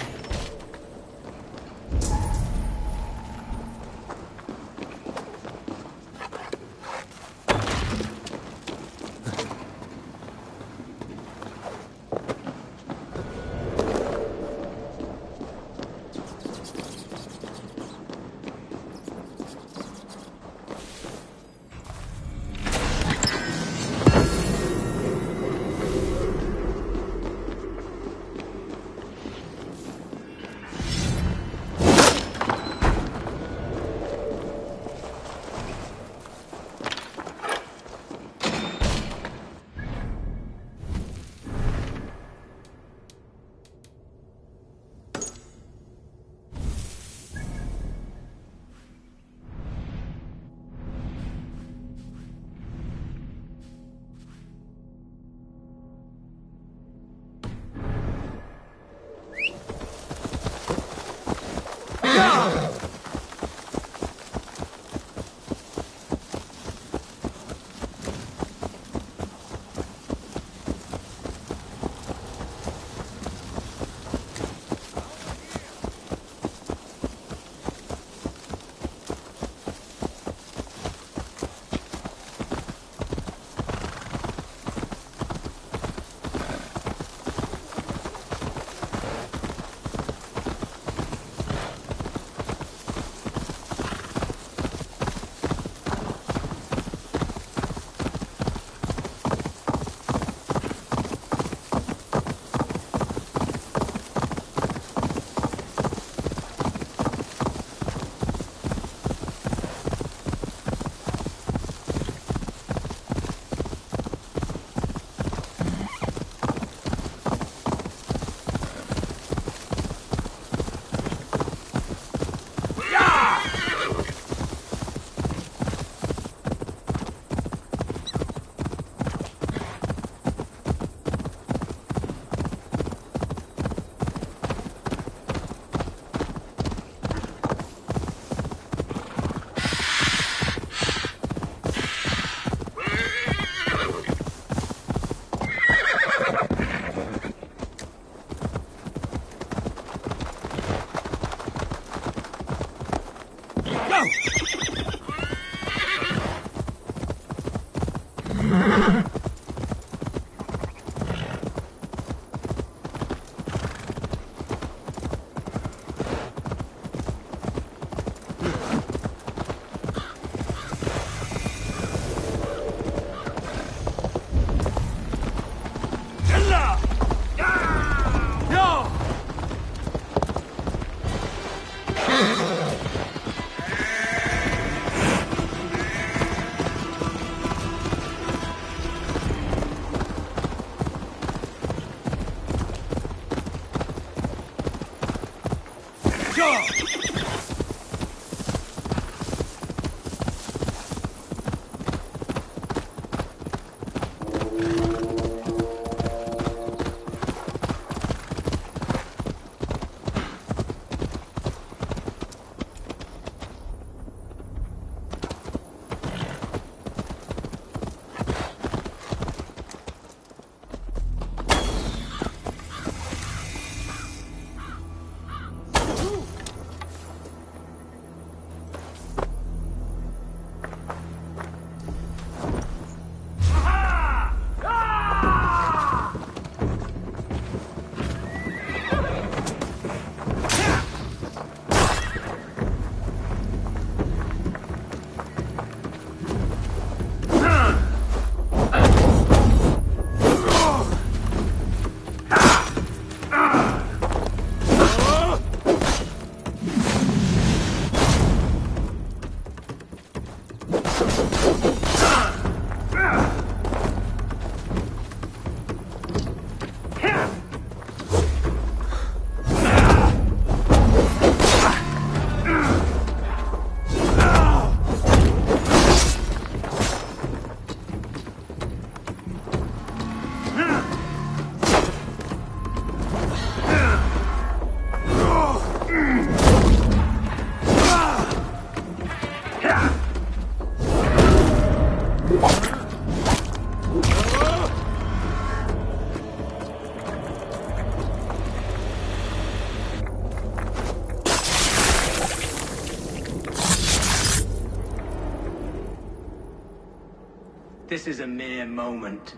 This is a mere moment.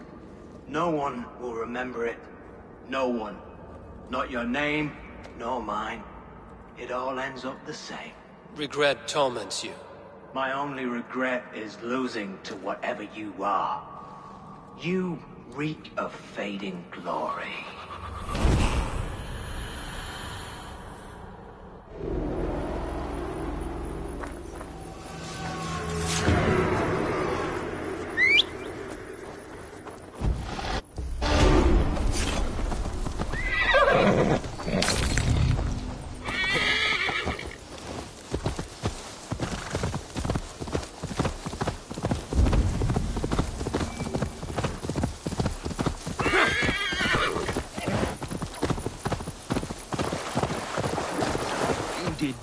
No one will remember it. No one. Not your name, nor mine. It all ends up the same. Regret torments you. My only regret is losing to whatever you are. You reek of fading glory.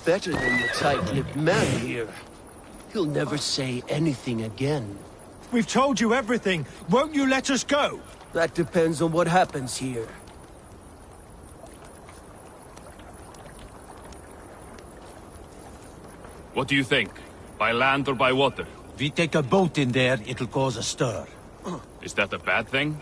Better than the tight-lipped man here. He'll never say anything again. We've told you everything. Won't you let us go? That depends on what happens here. What do you think? By land or by water? If we take a boat in there, it'll cause a stir. Is that a bad thing?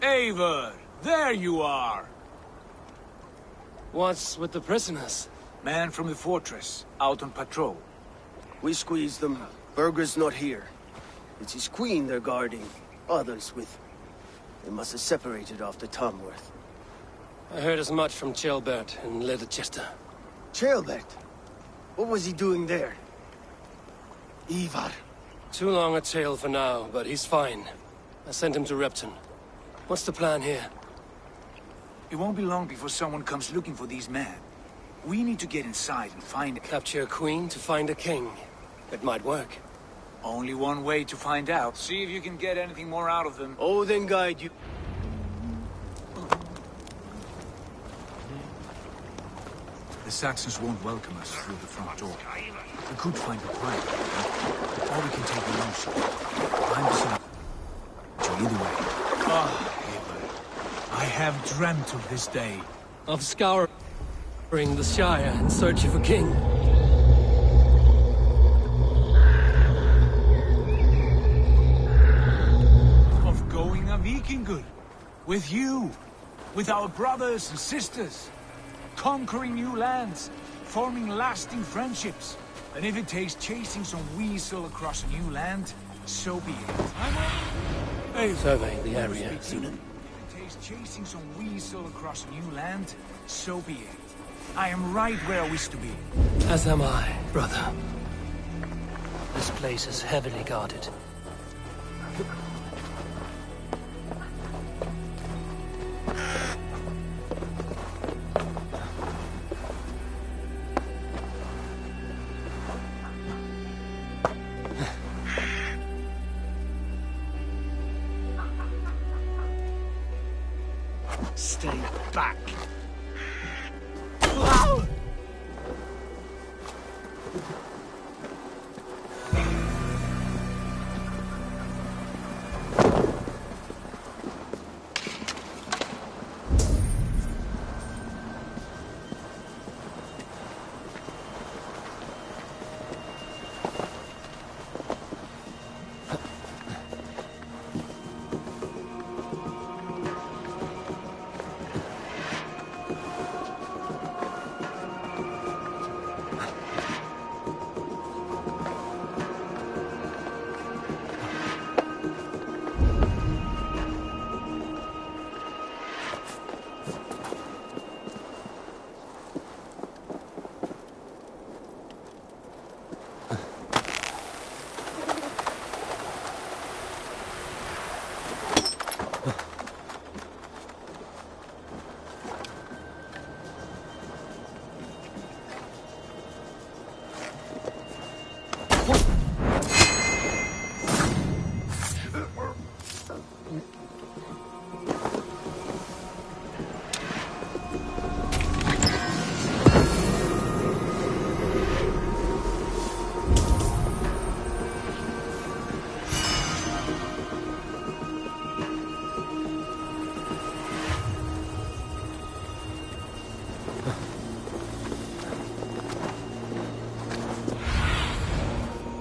Eivor, there you are! What's with the prisoners? Man from the fortress, out on patrol. We squeezed them. Berger's not here. It's his queen they're guarding. Others with... They must have separated after Tamworth. I heard as much from Chelbert and Leicester. Chelbert? What was he doing there? Ivar. Too long a tale for now, but he's fine. I sent him to Repton. What's the plan here? It won't be long before someone comes looking for these men. We need to get inside and find... Capture a queen to find a king. It might work. Only one way to find out. See if you can get anything more out of them. Oh, then guide you. The Saxons won't welcome us through the front door. We could find a quiet, or we can take a long shot. I'm beside you either way. I have dreamt of this day. Of scouring the Shire in search of a king. Of going a Vikingur. With you. With our brothers and sisters. Conquering new lands. Forming lasting friendships. And if it takes chasing some weasel across a new land, so be it. Survey the area, Sunan. If it takes chasing some weasel across a new land, so be it. I am right where I wish to be. As am I, brother. This place is heavily guarded. Stay back.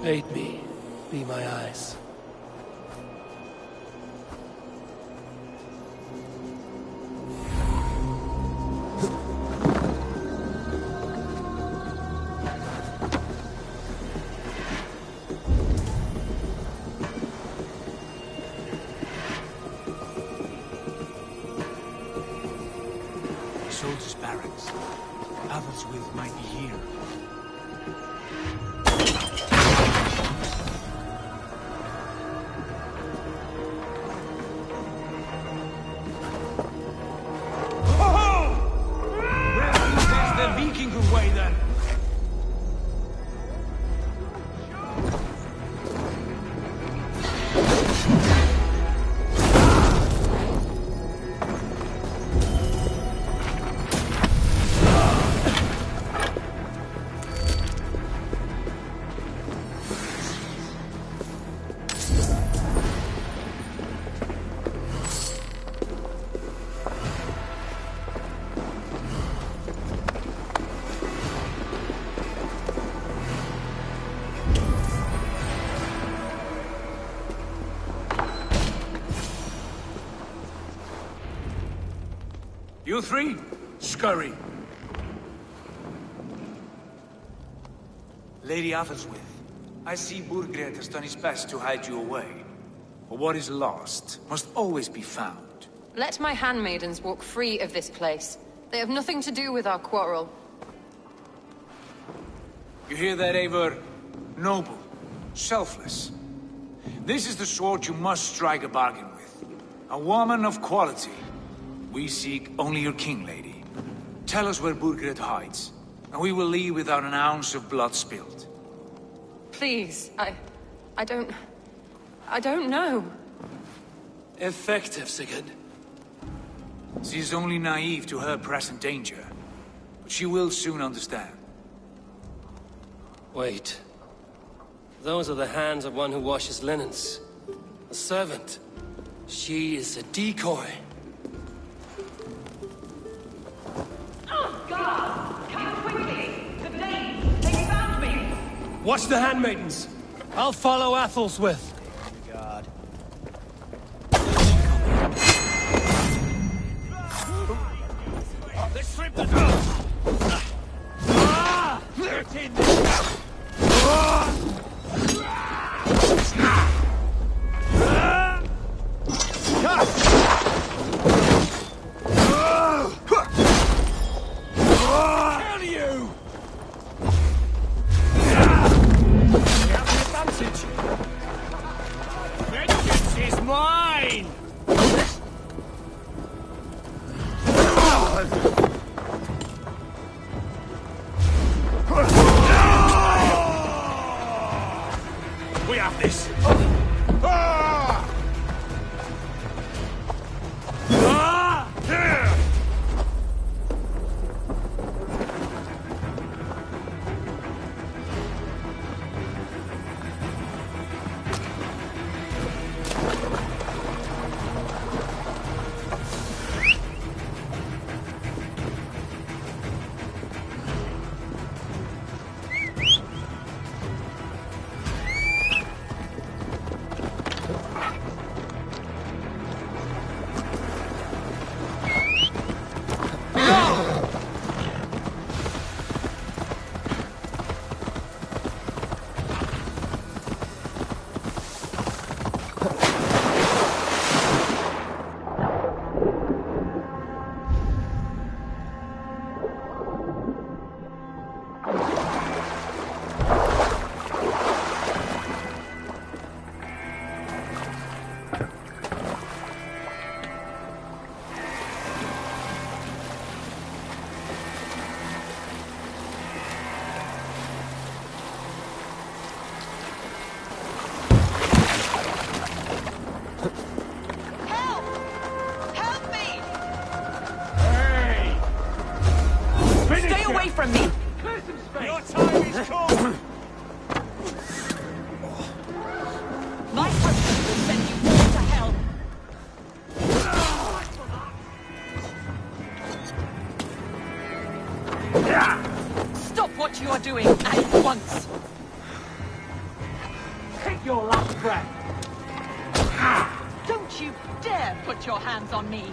Aid me. Be my eyes. The soldiers' barracks. Athelswith might be here. Way then. You three, scurry. Lady Athelswith, I see Burgred has done his best to hide you away. But what is lost must always be found. Let my handmaidens walk free of this place. They have nothing to do with our quarrel. You hear that, Eivor? Noble, selfless. This is the sword you must strike a bargain with. A woman of quality. We seek only your king, lady. Tell us where Burgred hides, and we will leave without an ounce of blood spilled. Please, I don't know. Effective, Sigurd. She is only naive to her present danger, but she will soon understand. Wait. Those are the hands of one who washes linens. A servant. She is a decoy. Oh, God! Come quickly! The blades! They found me! Watch the handmaidens. I'll follow Athelswith. God. Let's strip the door! Get in there! From me! Your time is come! My husband will send you all to hell! Stop what you are doing at once! Take your last breath! Don't you dare put your hands on me!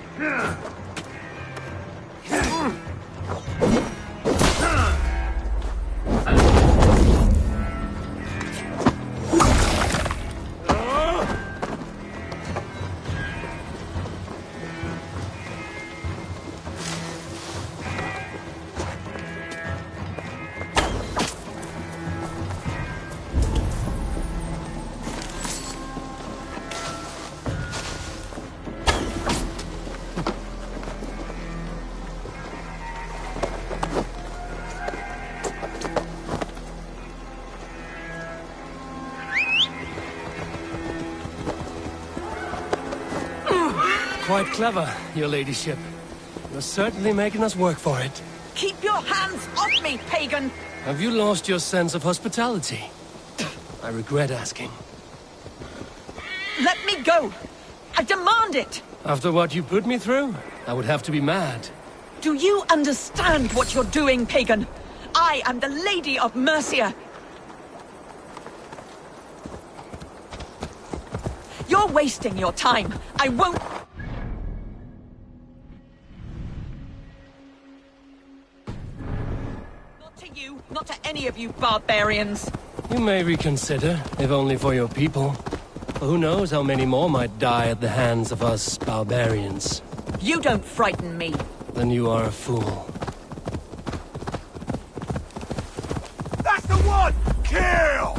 Quite clever, your ladyship. You're certainly making us work for it. Keep your hands off me, pagan! Have you lost your sense of hospitality? I regret asking. Let me go! I demand it! After what you put me through, I would have to be mad. Do you understand what you're doing, pagan? I am the Lady of Mercia. You're wasting your time. I won't... Not to you, not to any of you barbarians. You may reconsider, if only for your people. Who knows how many more might die at the hands of us barbarians. You don't frighten me. Then you are a fool. That's the one! Kill!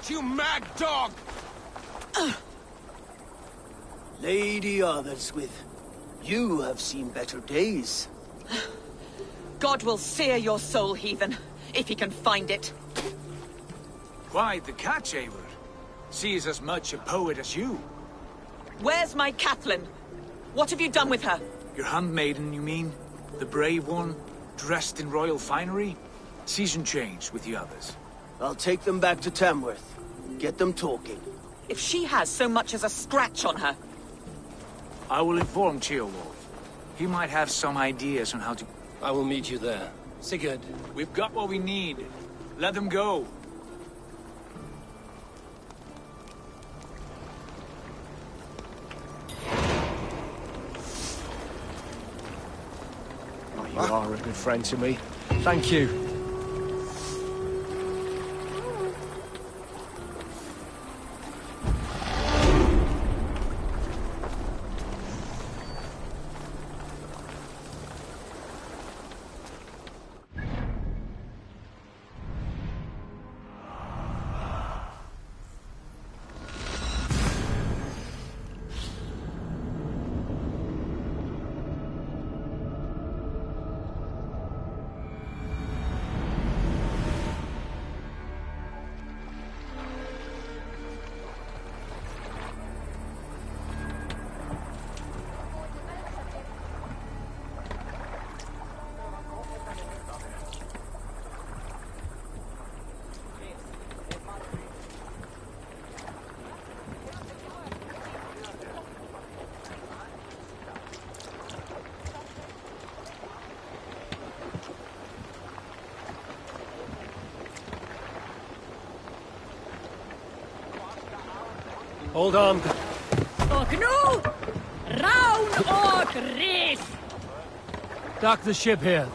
You mad dog! Lady Otherswith, you have seen better days. God will sear your soul, heathen, if he can find it. Quite the catch, Eivor. She is as much a poet as you. Where's my Catelyn? What have you done with her? Your handmaiden, you mean? The brave one, dressed in royal finery? Season change with the others. I'll take them back to Tamworth. Get them talking. If she has so much as a scratch on her... I will inform Ceolwulf. He might have some ideas on how to... I will meet you there. Sigurd. We've got what we need. Let them go. Oh, you are a good friend to me. Thank you. Hold on. Och nu! Round och race! Dock the ship here.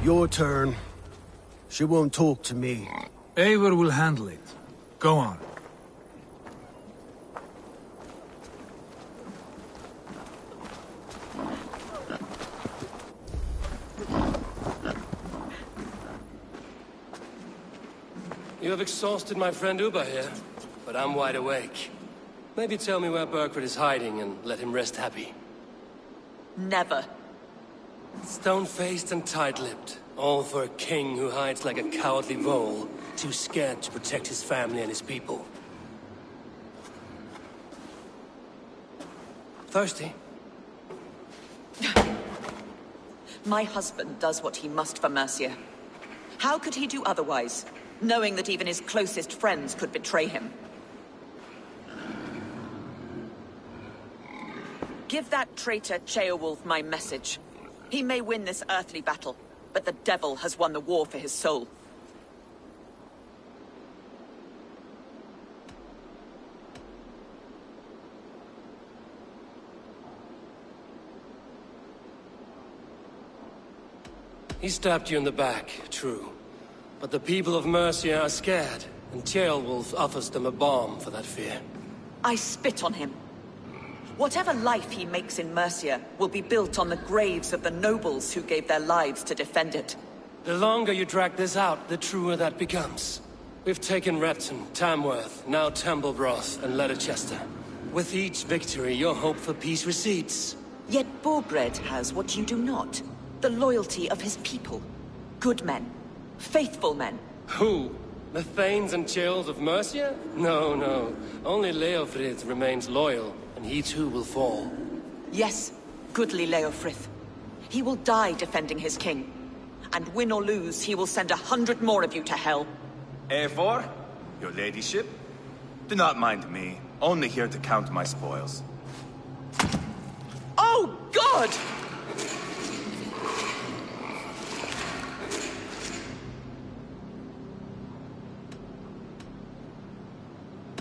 Your turn. She won't talk to me. Eivor will handle it. Go on. You have exhausted my friend Uba here, but I'm wide awake. Maybe tell me where Burkred is hiding and let him rest happy. Never. Stone-faced and tight-lipped. All for a king who hides like a cowardly vole, too scared to protect his family and his people. Thirsty? My husband does what he must for Mercia. How could he do otherwise, knowing that even his closest friends could betray him? Give that traitor Ceolwulf my message. He may win this earthly battle, but the devil has won the war for his soul. He stabbed you in the back, true. But the people of Mercia are scared, and Ceolwulf offers them a balm for that fear. I spit on him. Whatever life he makes in Mercia will be built on the graves of the nobles who gave their lives to defend it. The longer you drag this out, the truer that becomes. We've taken Repton, Tamworth, now Temblebroth, and Leicester. With each victory, your hope for peace recedes. Yet Borgred has what you do not. The loyalty of his people. Good men. Faithful men. Who? The Thanes and Chills of Mercia? No, no. Only Leofrith remains loyal, and he too will fall. Yes, goodly Leofrith. He will die defending his king. And win or lose, he will send 100 more of you to hell. Eivor, your ladyship? Do not mind me. Only here to count my spoils. Oh, God!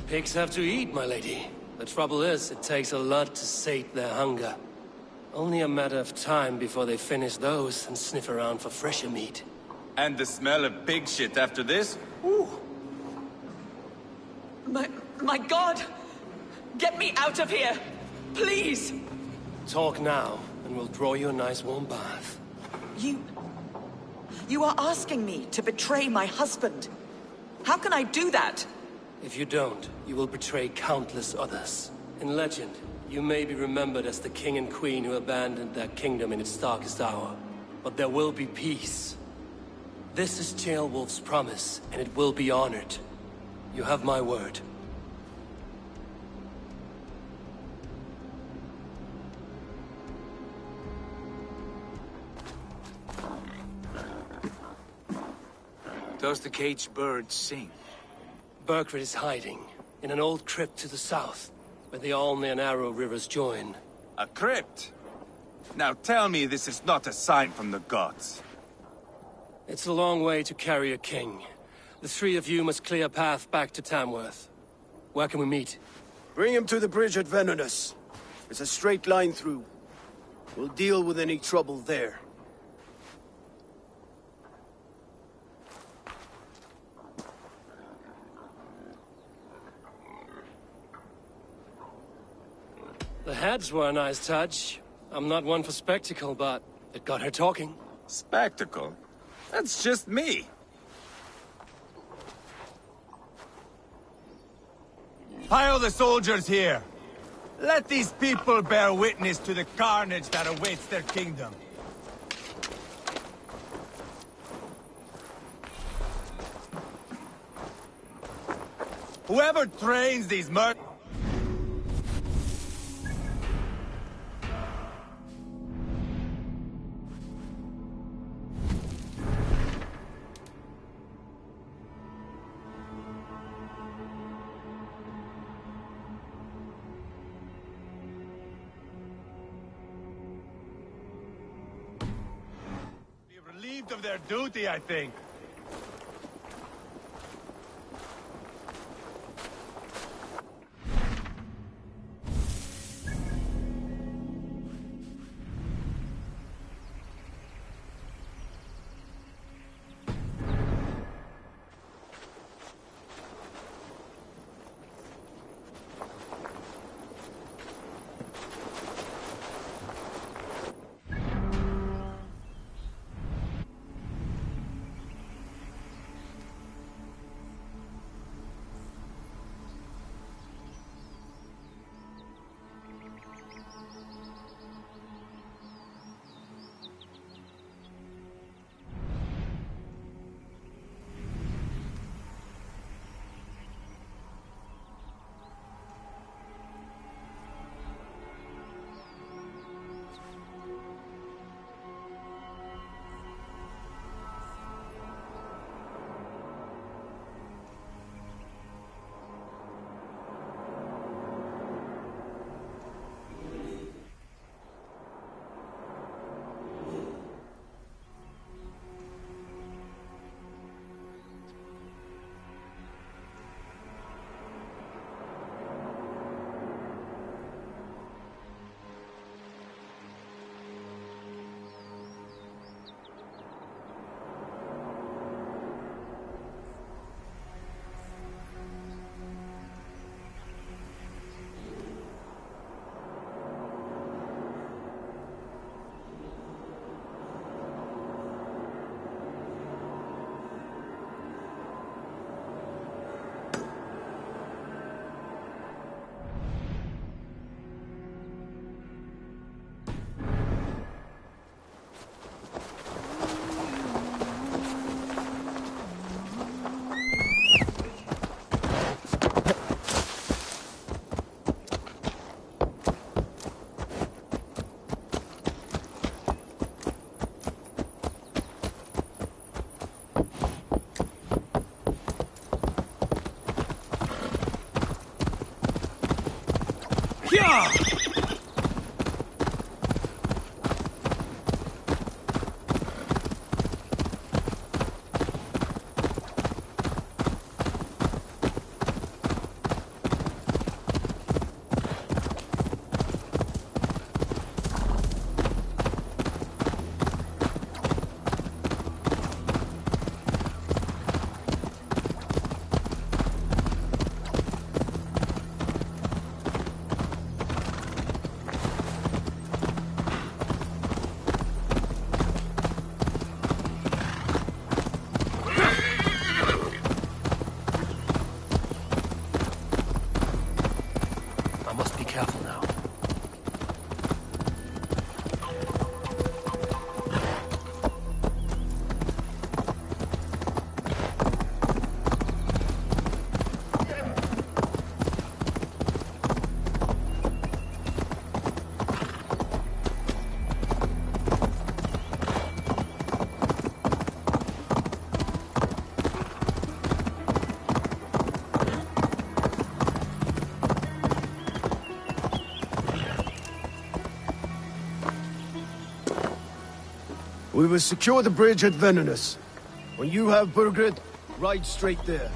Pigs have to eat, my lady. The trouble is, it takes a lot to sate their hunger. Only a matter of time before they finish those and sniff around for fresher meat. And the smell of pig shit after this? Ooh. My God! Get me out of here! Please! Talk now, and we'll draw you a nice warm bath. You are asking me to betray my husband. How can I do that? If you don't, you will betray countless others. In legend, you may be remembered as the king and queen who abandoned their kingdom in its darkest hour. But there will be peace. This is Ceolwulf's promise, and it will be honored. You have my word. Does the caged bird sing? Burkred is hiding, in an old crypt to the south, where the Alne and Arrow rivers join. A crypt? Now tell me this is not a sign from the gods. It's a long way to carry a king. The three of you must clear a path back to Tamworth. Where can we meet? Bring him to the bridge at Venonus. It's a straight line through. We'll deal with any trouble there. The heads were a nice touch. I'm not one for spectacle, but it got her talking. Spectacle? That's just me. Pile the soldiers here. Let these people bear witness to the carnage that awaits their kingdom. Whoever trains these relieved of their duty, I think. We will secure the bridge at Venonus. When you have Burgred, ride straight there.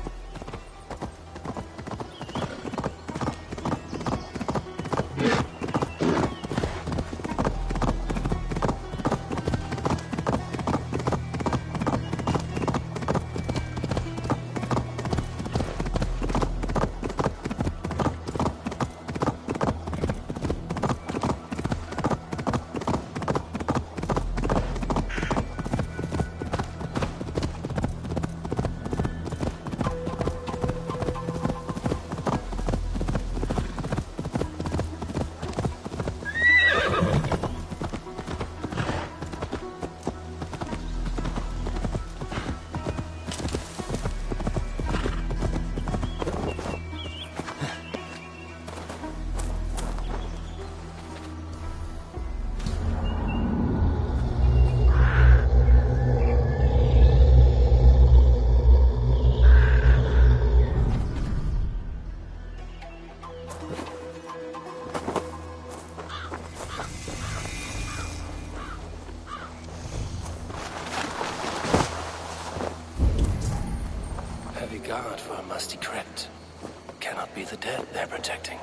Guard for a musty crypt. Cannot be the dead they're protecting.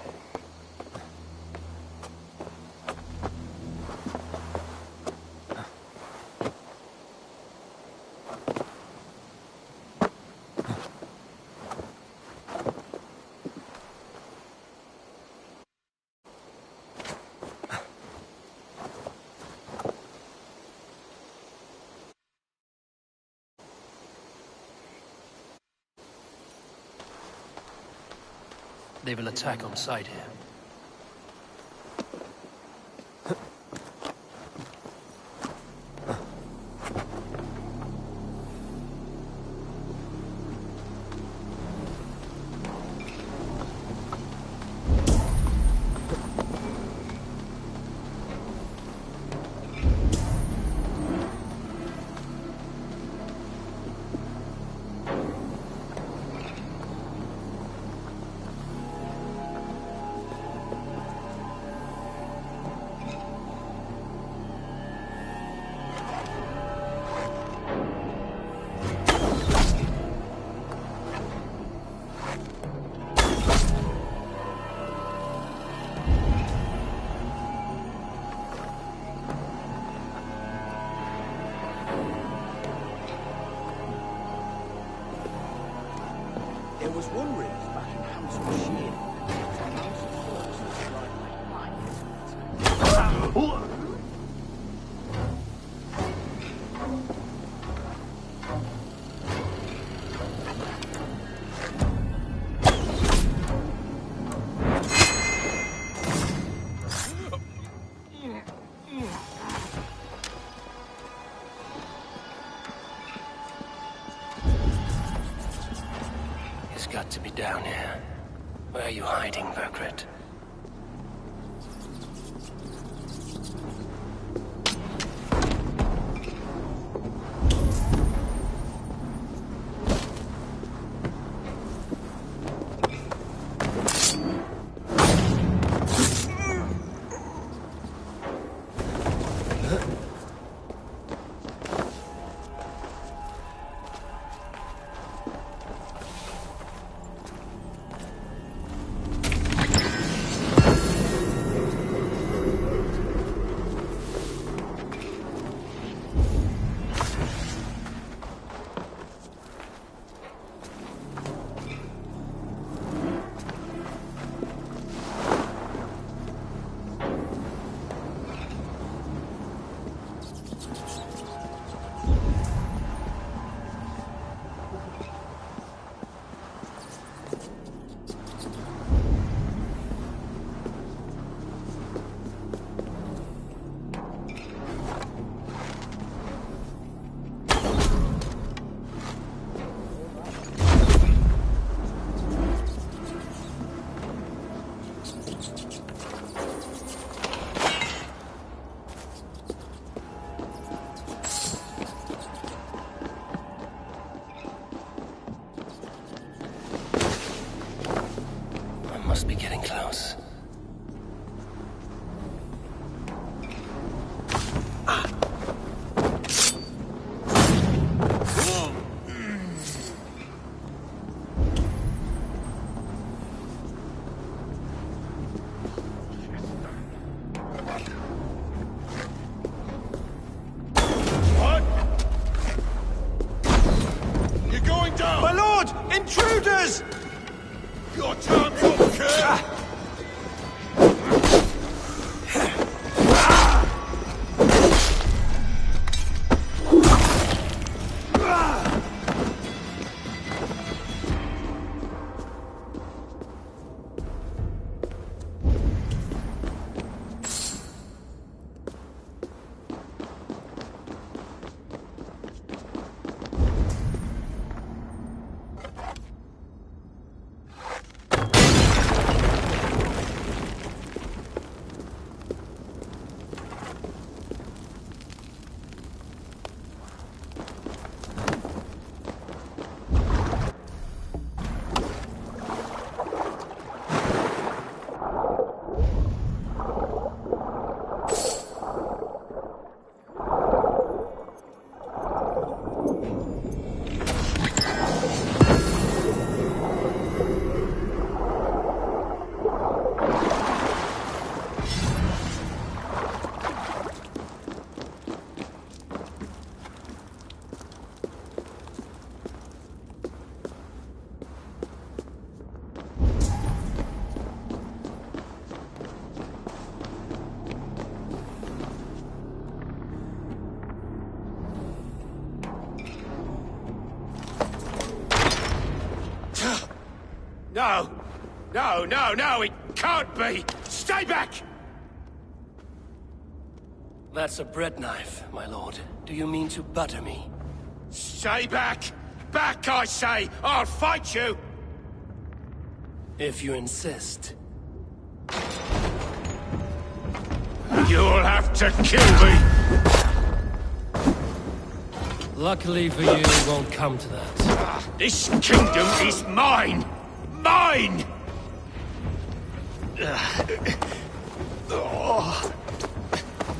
They will attack on sight here. There was one ring back in House of Sheer. Got to be down here. Where are you hiding, Burgred? Must be getting close. Intruders! Your chance will kill! No! No, no, no! It can't be! Stay back! That's a bread knife, my lord. Do you mean to butter me? Stay back! Back, I say! I'll fight you! If you insist. You'll have to kill me! Luckily for you, it won't come to that. This kingdom is mine! Mine!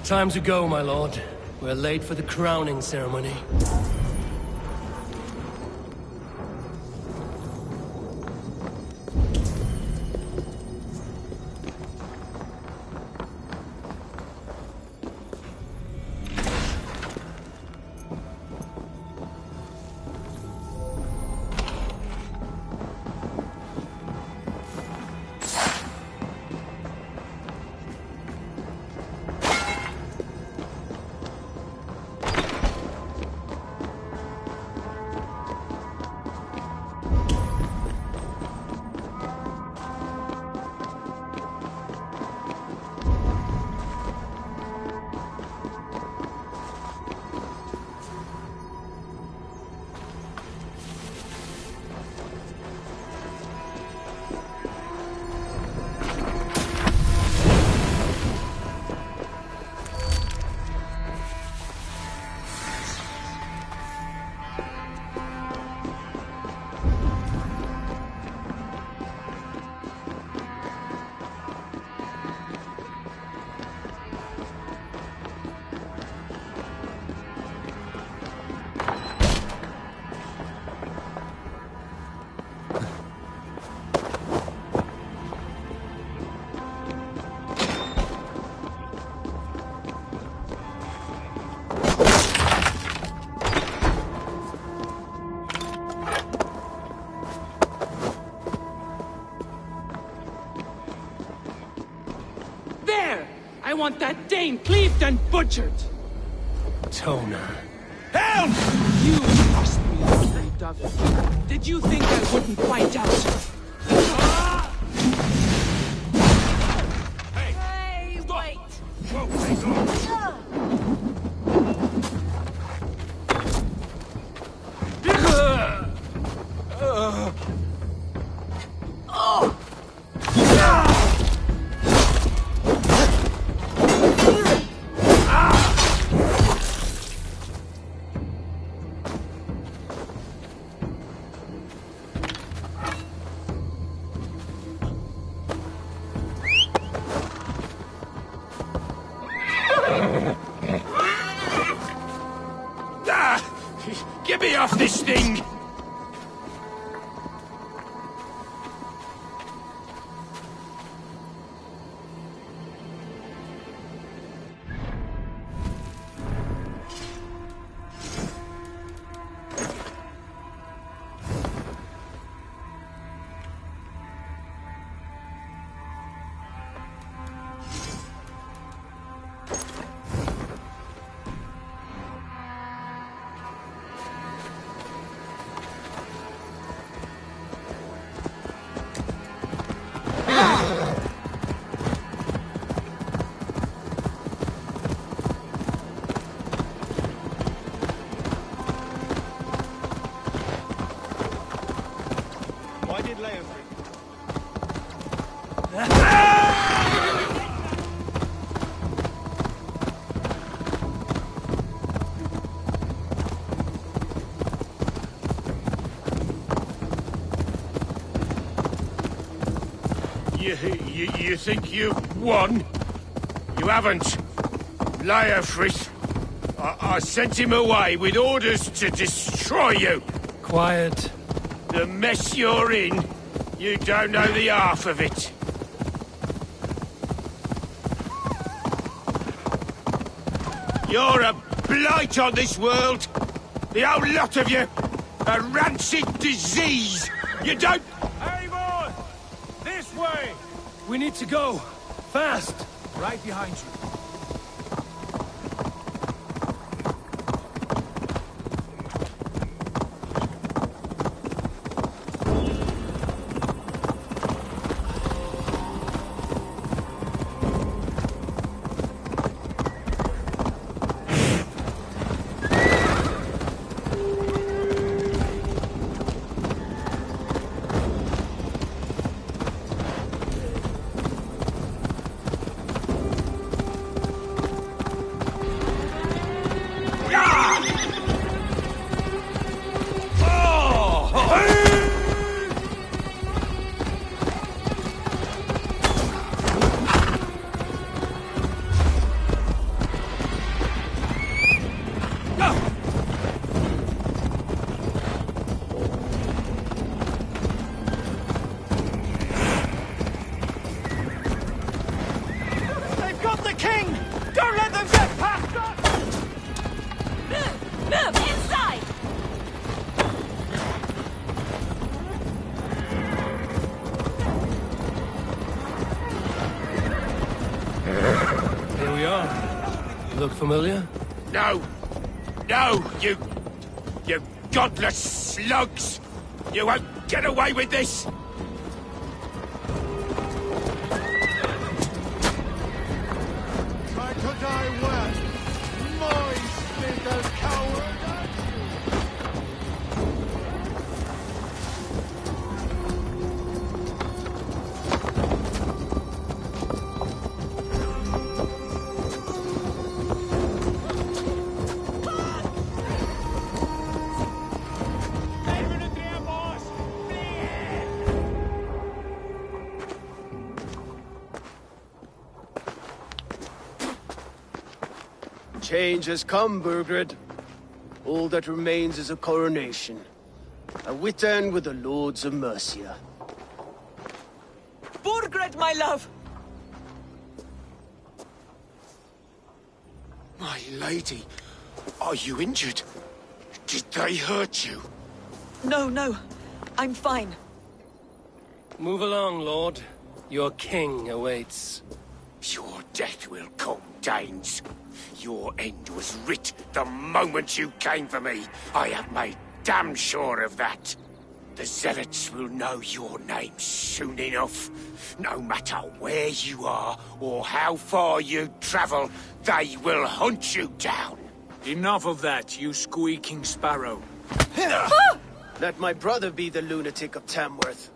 Time to go, my lord. We're late for the crowning ceremony. I want that Dane cleaved and butchered! Toner. Help! You must be afraid of it. Did you think I wouldn't find out? Hey, wait! Get me off this thing! Why did Leofric? You think you've won? You haven't. Leofric. I sent him away with orders to destroy you. Quiet. The mess you're in, you don't know the half of it. You're a blight on this world. The whole lot of you. A rancid disease. You don't... Eivor! This way! We need to go. Fast. Right behind you. Look familiar? No! No, you godless slugs! You won't get away with this! Try to die well. Moist little coward. Change has come, Burgred. All that remains is a coronation. A witan with the Lords of Mercia. Burgred, my love! My lady, are you injured? Did they hurt you? No, no. I'm fine. Move along, Lord. Your king awaits. Your death will come, Danes. Your end was writ the moment you came for me. I have made damn sure of that. The Zealots will know your name soon enough. No matter where you are or how far you travel, they will hunt you down. Enough of that, you squeaking sparrow. Let my brother be the lunatic of Tamworth.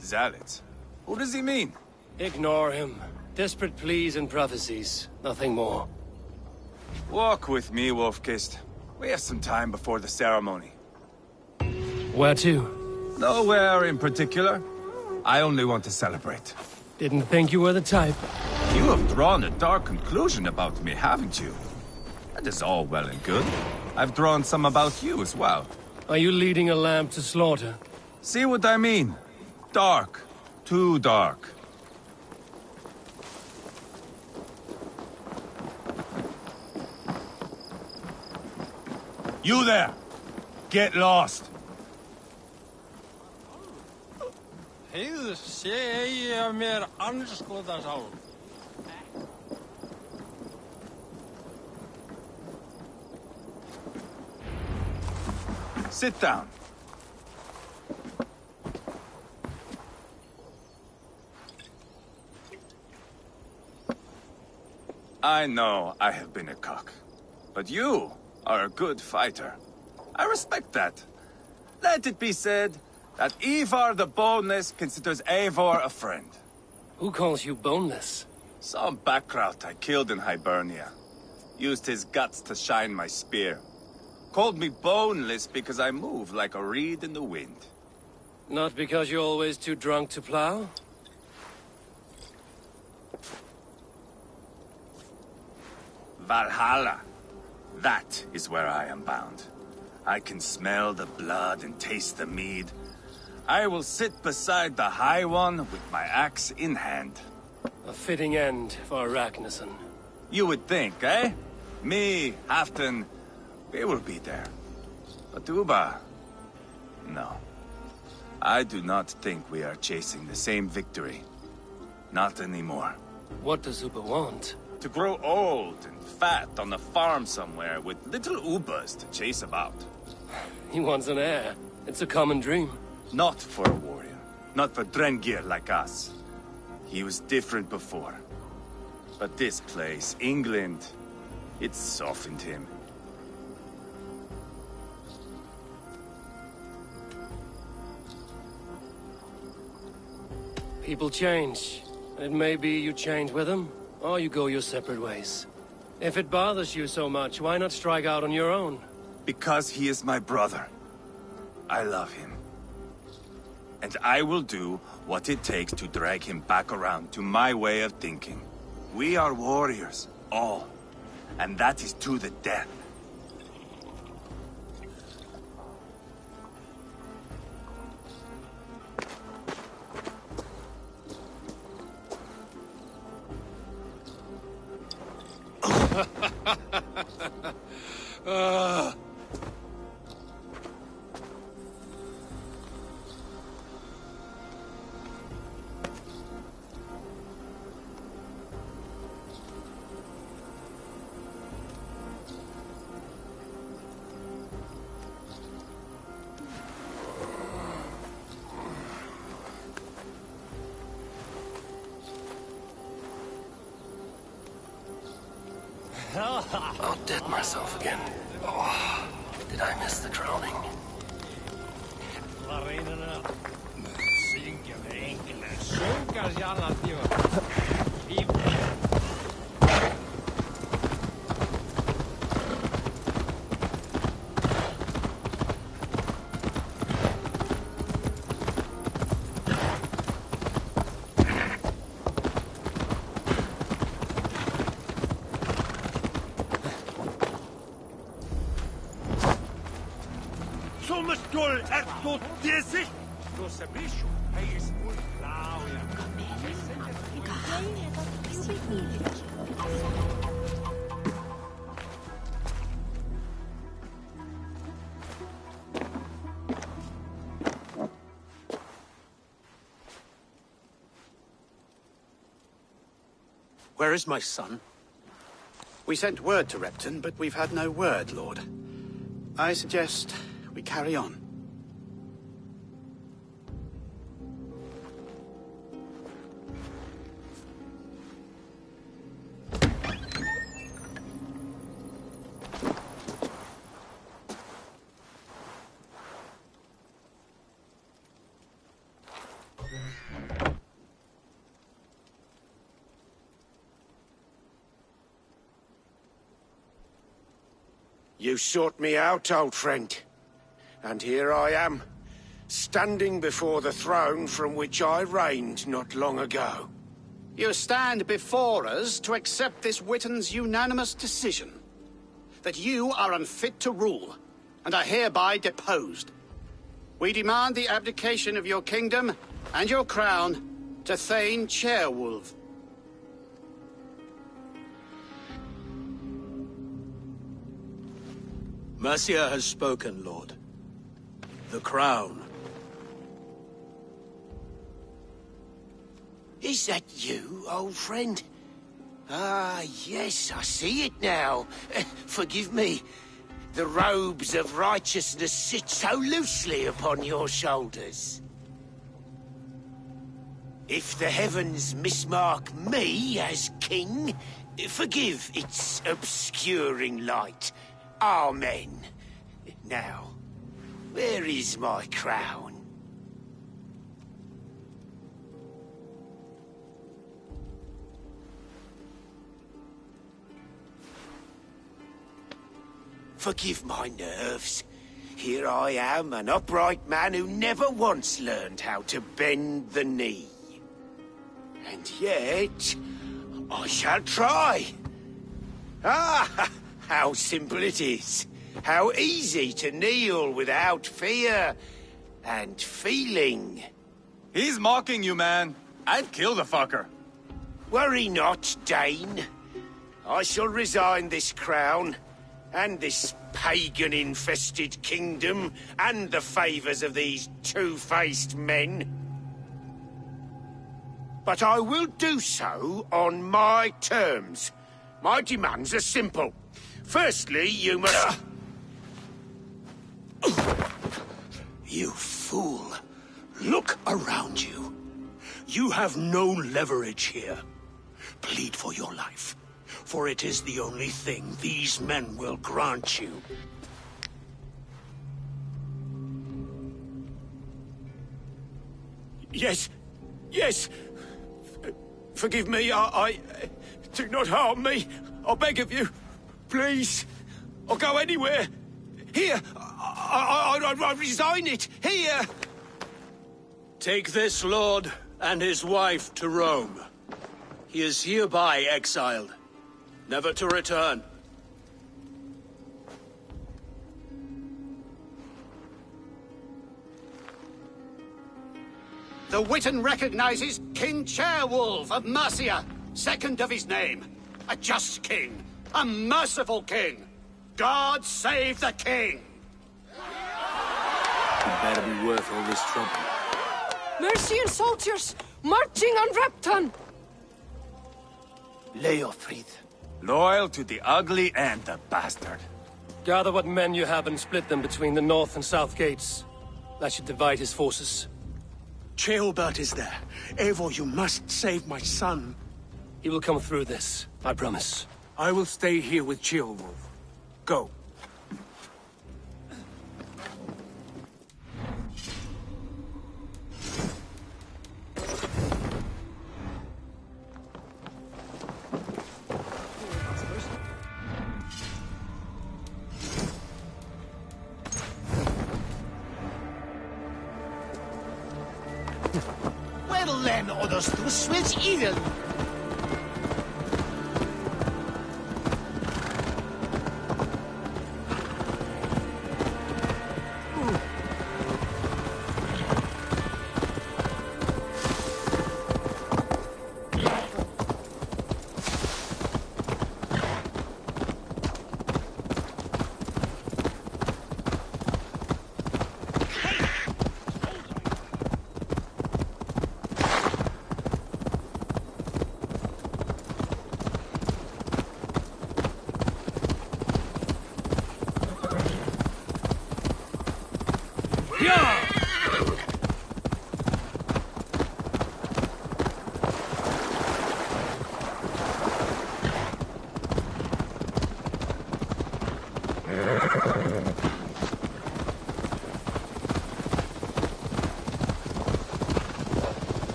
Zealots? Who does he mean? Ignore him. Desperate pleas and prophecies. Nothing more. Walk with me, Wolfkist. We have some time before the ceremony. Where to? Nowhere in particular. I only want to celebrate. Didn't think you were the type. You have drawn a dark conclusion about me, haven't you? That is all well and good. I've drawn some about you as well. Are you leading a lamb to slaughter? See what I mean? Dark. Too dark. You there! Get lost! Heyrðu, segi ég mér anskotans á. Sit down. I know I have been a cock. But you are a good fighter. I respect that. Let it be said that Ivar the Boneless considers Eivor a friend. Who calls you boneless? Some backrout I killed in Hibernia. Used his guts to shine my spear. Called me boneless because I move like a reed in the wind. Not because you're always too drunk to plow? Valhalla. That is where I am bound. I can smell the blood and taste the mead. I will sit beside the High One with my axe in hand. A fitting end for Ragnarsson. You would think, eh? Me, Halfdan, we will be there. But Uba... no. I do not think we are chasing the same victory. Not anymore. What does Uba want? To grow old and fat on a farm somewhere with little Ubas to chase about. He wants an heir. It's a common dream. Not for a warrior. Not for Drengir like us. He was different before. But this place, England, it softened him. People change. It may be you change with them, or you go your separate ways. If it bothers you so much, why not strike out on your own? Because he is my brother. I love him. And I will do what it takes to drag him back around to my way of thinking. We are warriors, all. And that is to the death. I'll dead myself again. Oh, did I miss the drowning? Where is my son? We sent word to Repton, but we've had no word, Lord. I suggest we carry on. You sought me out, old friend. And here I am, standing before the throne from which I reigned not long ago. You stand before us to accept this Witten's unanimous decision. That you are unfit to rule, and are hereby deposed. We demand the abdication of your kingdom and your crown to Thane Chairwolf. Mercia has spoken, Lord. The crown. Is that you, old friend? Ah, yes, I see it now. Forgive me. The robes of righteousness sit so loosely upon your shoulders. If the heavens mismark me as king, forgive its obscuring light. Amen. Now, where is my crown? Forgive my nerves. Here I am, an upright man who never once learned how to bend the knee. And yet, I shall try. Ah, how simple it is. How easy to kneel without fear and feeling. He's mocking you, man. I'd kill the fucker. Worry not, Dane. I shall resign this crown, and this pagan-infested kingdom, and the favors of these two-faced men. But I will do so on my terms. My demands are simple. Firstly, you must... You fool. Look around you. You have no leverage here. Plead for your life, for it is the only thing these men will grant you. Yes, yes. Forgive me, I... Do not harm me. I beg of you. Please. I'll go anywhere. Here. I resign it. Here. Take this lord and his wife to Rome. He is hereby exiled, never to return. The Witan recognizes King Chairwolf of Mercia, second of his name. A just king, a merciful king. God save the king! It better be worth all this trouble. Mercian soldiers, marching on Repton! Leofrid. Loyal to the ugly and the bastard. Gather what men you have and split them between the north and south gates. That should divide his forces. Ceolbert is there. Eivor, you must save my son. He will come through this, I promise. I will stay here with Ceolwulf. Go. Well then, others to switch even.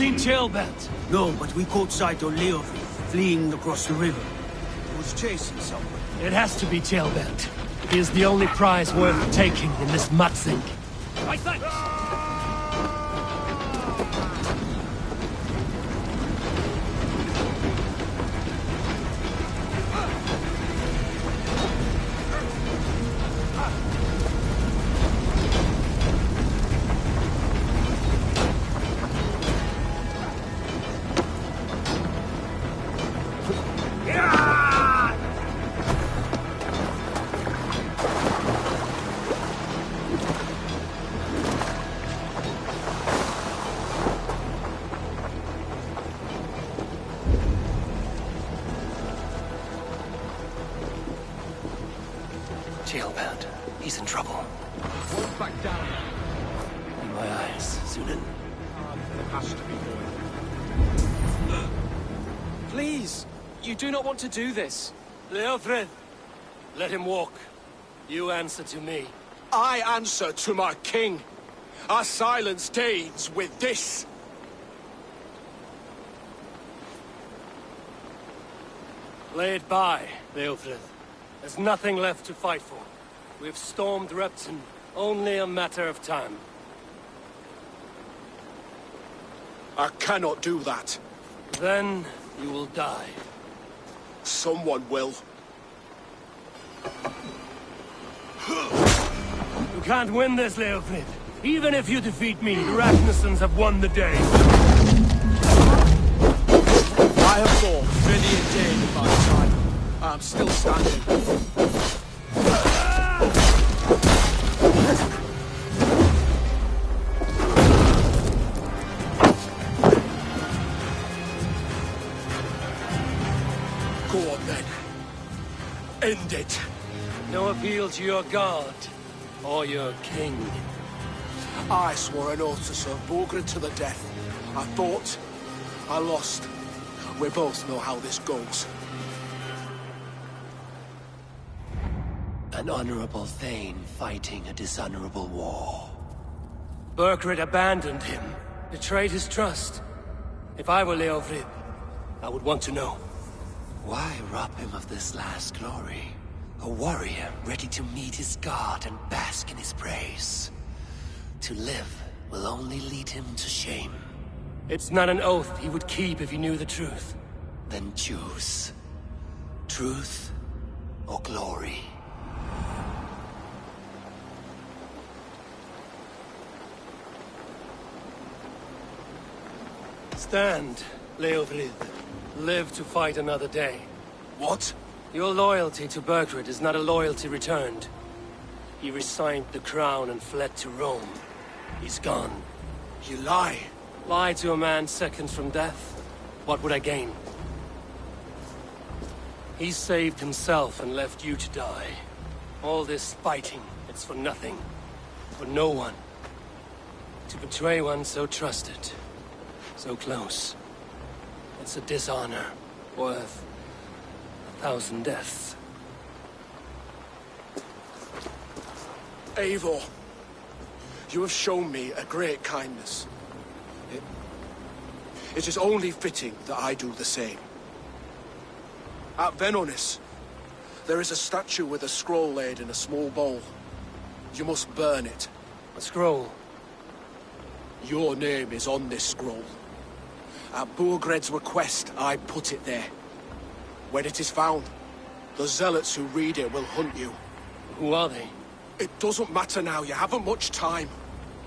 seen Tailbelt? No, but we caught sight of Leofrith fleeing across the river. He was chasing someone. It has to be Tailbelt. He is the only prize worth taking in this mudsink. I thanks! Tailbelt. He's in trouble. Won't back down. In my eyes, Sunan. Has to be going. Please! You do not want to do this. Leofrith, let him walk. You answer to me. I answer to my king. I silence Danes with this. Lay it by, Leofrith. There's nothing left to fight for. We've stormed Repton. Only a matter of time. I cannot do that. Then you will die. Someone will. You can't win this, Leofrith. Even if you defeat me, the Ragnarsons have won the day. I have fought many a day in my time. I'm still standing. Go on then. End it. No appeal to your god or your king. I swore an oath to serve Borgred to the death. I fought. I lost. We both know how this goes. An honorable Thane fighting a dishonorable war. Burgred abandoned him, betrayed his trust. If I were Leofrith, I would want to know. Why rob him of this last glory? A warrior ready to meet his god and bask in his praise. To live will only lead him to shame. It's not an oath he would keep if he knew the truth. Then choose. Truth or glory. Stand, Leofrith. Live to fight another day. What? Your loyalty to Burgred is not a loyalty returned. He resigned the crown and fled to Rome. He's gone. You lie. Lie to a man seconds from death? What would I gain? He saved himself and left you to die. All this fighting, it's for nothing. For no one. To betray one so trusted. So close. It's a dishonor worth 1,000 deaths. Eivor, you have shown me a great kindness. It is only fitting that I do the same. At Venonis, there is a statue with a scroll laid in a small bowl. You must burn it. A scroll? Your name is on this scroll. At Burgred's request, I put it there. When it is found, the zealots who read it will hunt you. Who are they? It doesn't matter now, you haven't much time.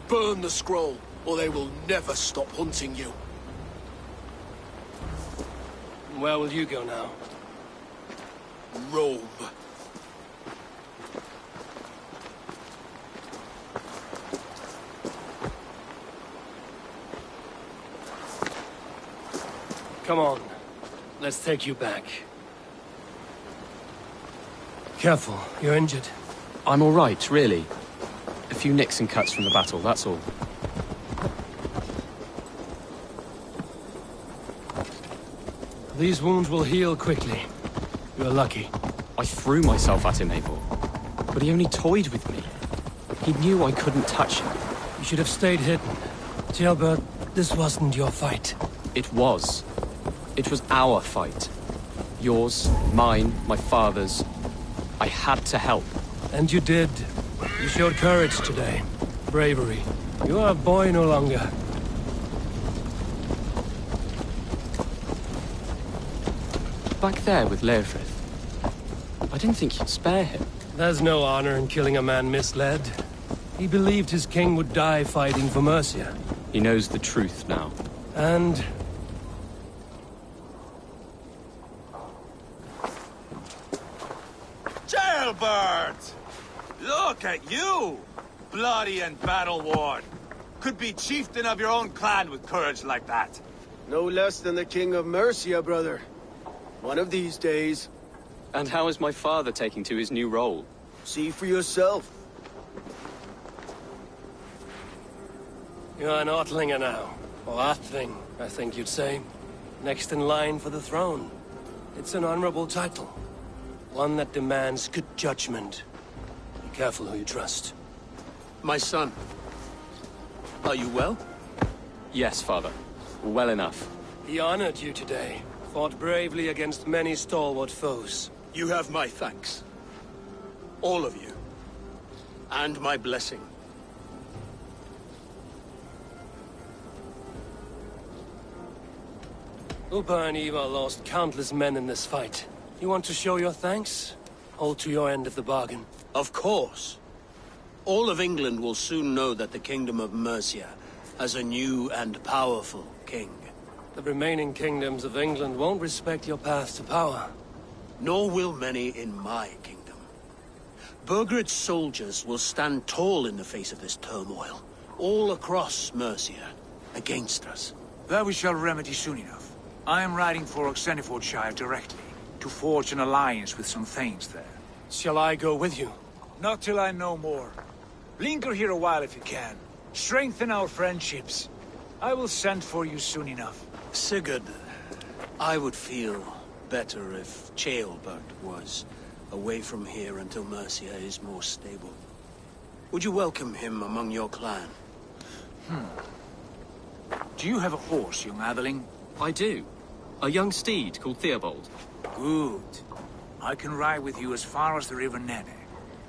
Burn the scroll, or they will never stop hunting you. Where will you go now? Rome. Come on. Let's take you back. Careful, you're injured. I'm all right, really. A few nicks and cuts from the battle, that's all. These wounds will heal quickly. You're lucky. I threw myself at him, Eivor. But he only toyed with me. He knew I couldn't touch him. You should have stayed hidden. Gilbert, this wasn't your fight. It was. It was our fight. Yours, mine, my father's. I had to help. And you did. You showed courage today. Bravery. You are a boy no longer. Back there with Leofrith. I didn't think you'd spare him. There's no honor in killing a man misled. He believed his king would die fighting for Mercia. He knows the truth now. And... Jailbird! Look at you! Bloody and battle-worn. Could be chieftain of your own clan with courage like that. No less than the king of Mercia, brother. One of these days. And how is my father taking to his new role? See for yourself. You're an Ortlinger now. Or Athling, I think you'd say. Next in line for the throne. It's an honorable title. One that demands good judgment. Be careful who you trust. My son. Are you well? Yes, father. Well enough. He honored you today. Fought bravely against many stalwart foes. You have my thanks. All of you. And my blessing. Upa and Eva lost countless men in this fight. You want to show your thanks? Hold to your end of the bargain. Of course. All of England will soon know that the Kingdom of Mercia has a new and powerful king. The remaining kingdoms of England won't respect your path to power. Nor will many in my kingdom. Burgred's soldiers will stand tall in the face of this turmoil, all across Mercia, against us. That we shall remedy soon enough. I am riding for Oxenfordshire directly, to forge an alliance with some thanes there. Shall I go with you? Not till I know more. Linger here a while if you can. Strengthen our friendships. I will send for you soon enough. Sigurd, I would feel better if Ceolbert was away from here until Mercia is more stable. Would you welcome him among your clan? Do you have a horse, young Atheling? I do. A young steed called Theobald. Good. I can ride with you as far as the River Nene.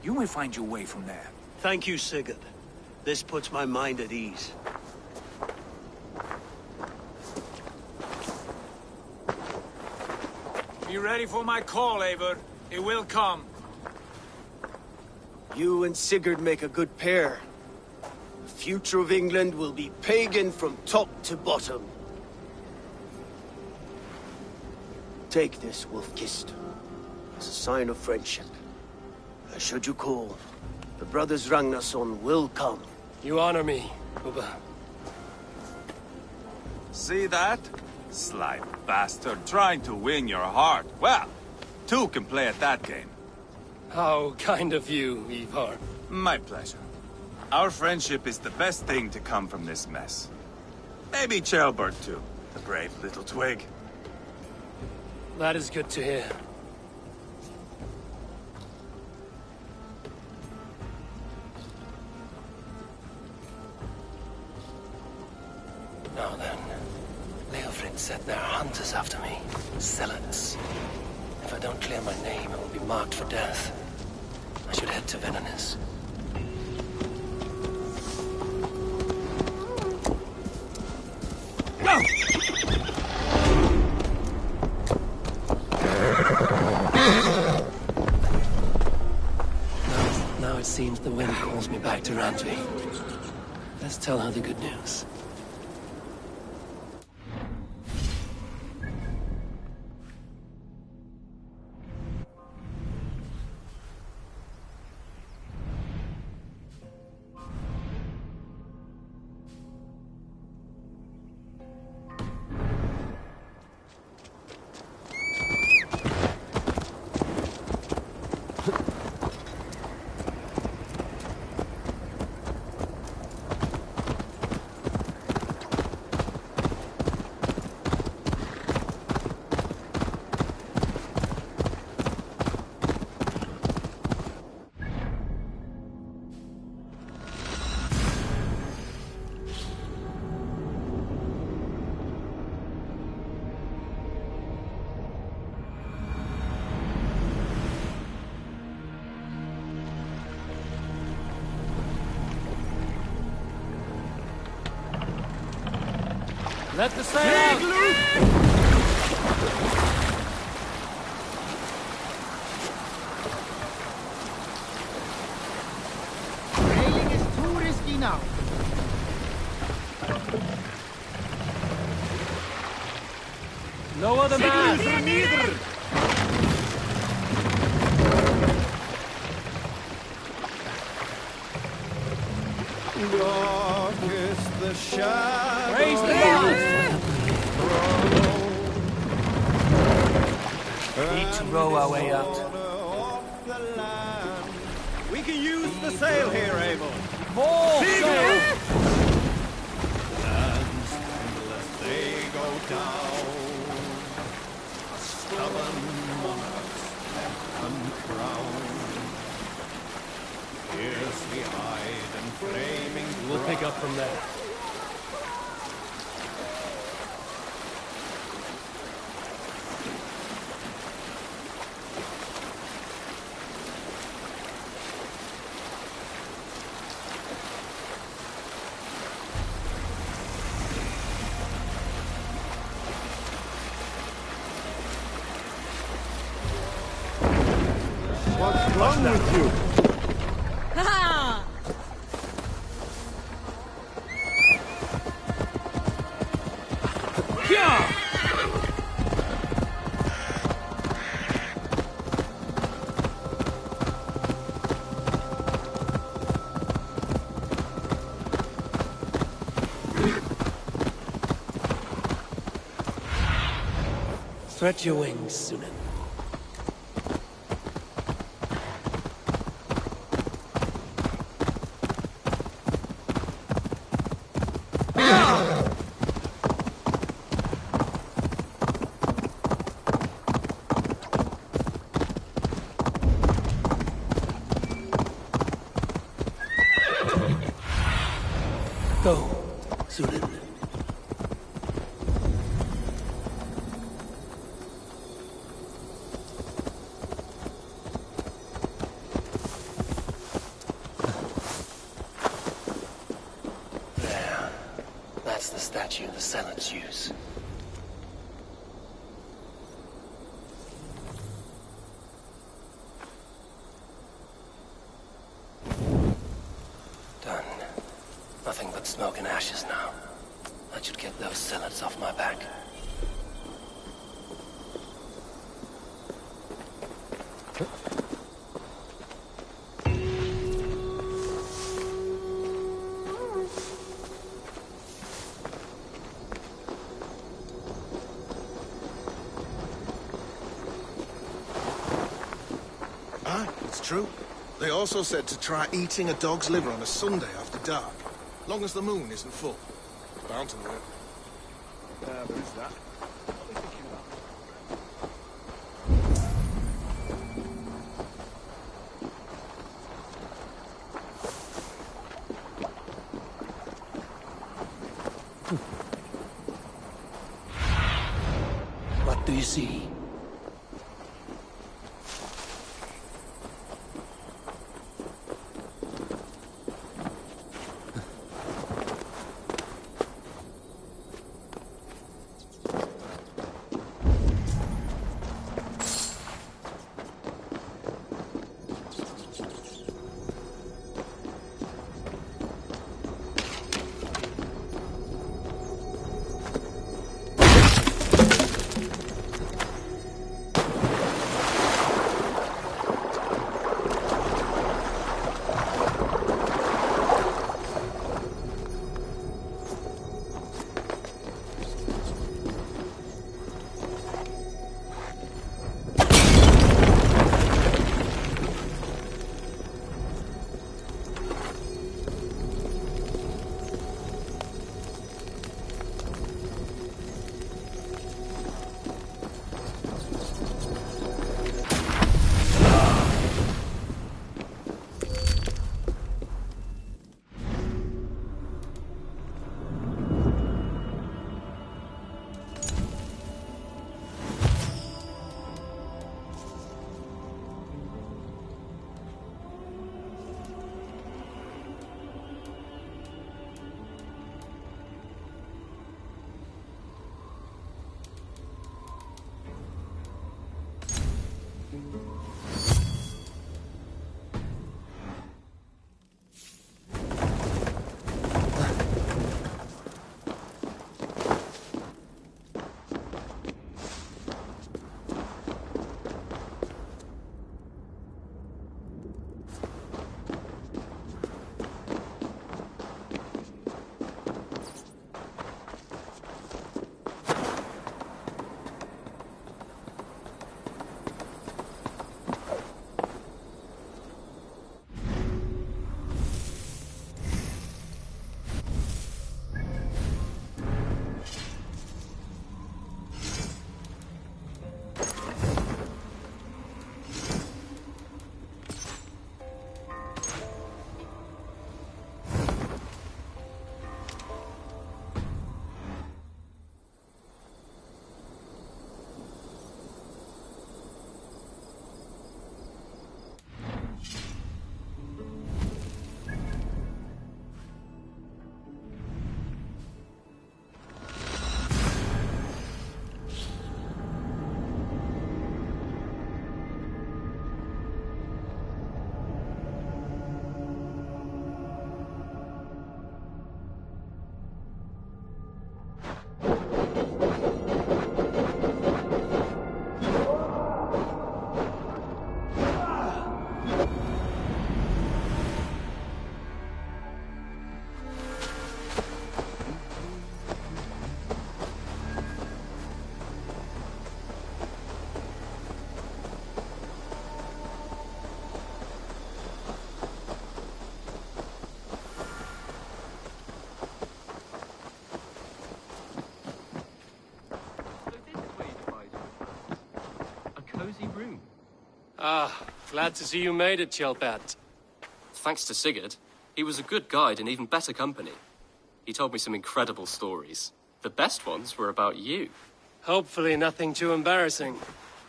You may find your way from there. Thank you, Sigurd. This puts my mind at ease. Be ready for my call, Eivor. It will come. You and Sigurd make a good pair. The future of England will be pagan from top to bottom. Take this, Wolf-Kissed, as a sign of friendship. Should you call, the brothers Ragnarsson will come. You honor me, Uba. See that? Sly bastard, trying to win your heart. Well, two can play at that game. How kind of you, Ivar. My pleasure. Our friendship is the best thing to come from this mess. Maybe Ceolbert too, the brave little twig. That is good to hear. Now then, Leofrid said there are hunters after me. Zealots. If I don't clear my name, I will be marked for death. I should head to Venanis. Now it seems the wind calls me back to Randvi. Let's tell her the good news. Let the sail out! Sailing is too risky now. Lower the mast! Darkest the shadow. Raise the mast! Need to row our way out. We can use the sail here, Abel. More sail! Lands unless they go down. A stubborn monarch's uncrowned. Here's the eyed and flaming. We'll pick up from there. What's wrong with you? Stretch your wings, Sunan. Go, Sunan. There. That's the statue the Zealots use. Done. Nothing but smoke and ashes now. That should get those zealots off my back. Aye, it's true. They also said to try eating a dog's liver on a Sunday after dark. Long as the moon isn't full. Bound to work. There's that. What are we thinking about? What do you see? Ah, glad to see you made it, Chilpat. Thanks to Sigurd. He was a good guide and even better company. He told me some incredible stories. The best ones were about you. Hopefully nothing too embarrassing.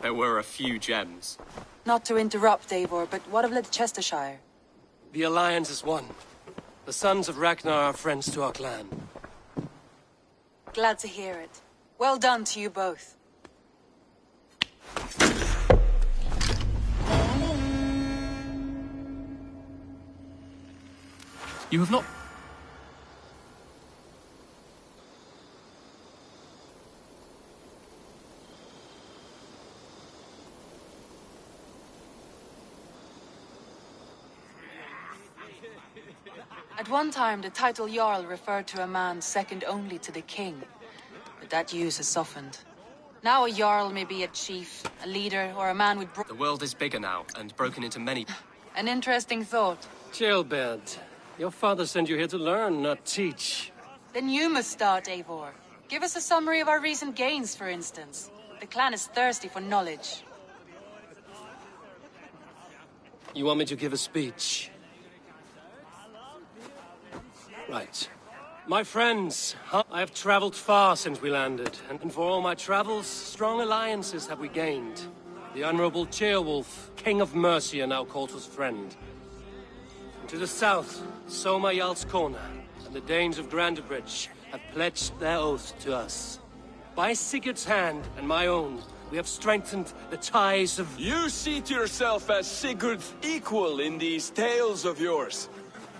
There were a few gems. Not to interrupt, Eivor, but what of Leicestershire? The Alliance is one. The sons of Ragnar are friends to our clan. Glad to hear it. Well done to you both. You have not... At one time, the title Jarl referred to a man second only to the king. But that use has softened. Now a Jarl may be a chief, a leader, or a man with The world is bigger now, and broken into many... An interesting thought. Chilbert, your father sent you here to learn, not teach. Then you must start, Eivor. Give us a summary of our recent gains, for instance. The clan is thirsty for knowledge. You want me to give a speech? Right. My friends, I have traveled far since we landed, and for all my travels, strong alliances have we gained. The Honorable Ceolwulf, King of Mercia, now calls us friend. And to the south, Soma Jarl's Corner, and the Danes of Grandebridge have pledged their oath to us. By Sigurd's hand and my own, we have strengthened the ties of... You see to yourself as Sigurd's equal in these tales of yours.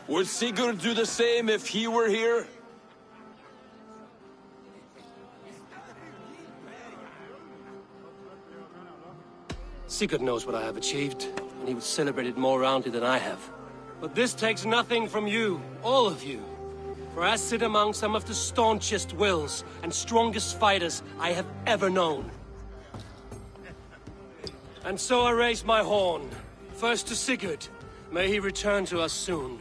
Would Sigurd do the same if he were here? Sigurd knows what I have achieved, and he would celebrate it more roundly than I have. But this takes nothing from you, all of you. For I sit among some of the staunchest wills and strongest fighters I have ever known. And so I raise my horn, first to Sigurd, may he return to us soon.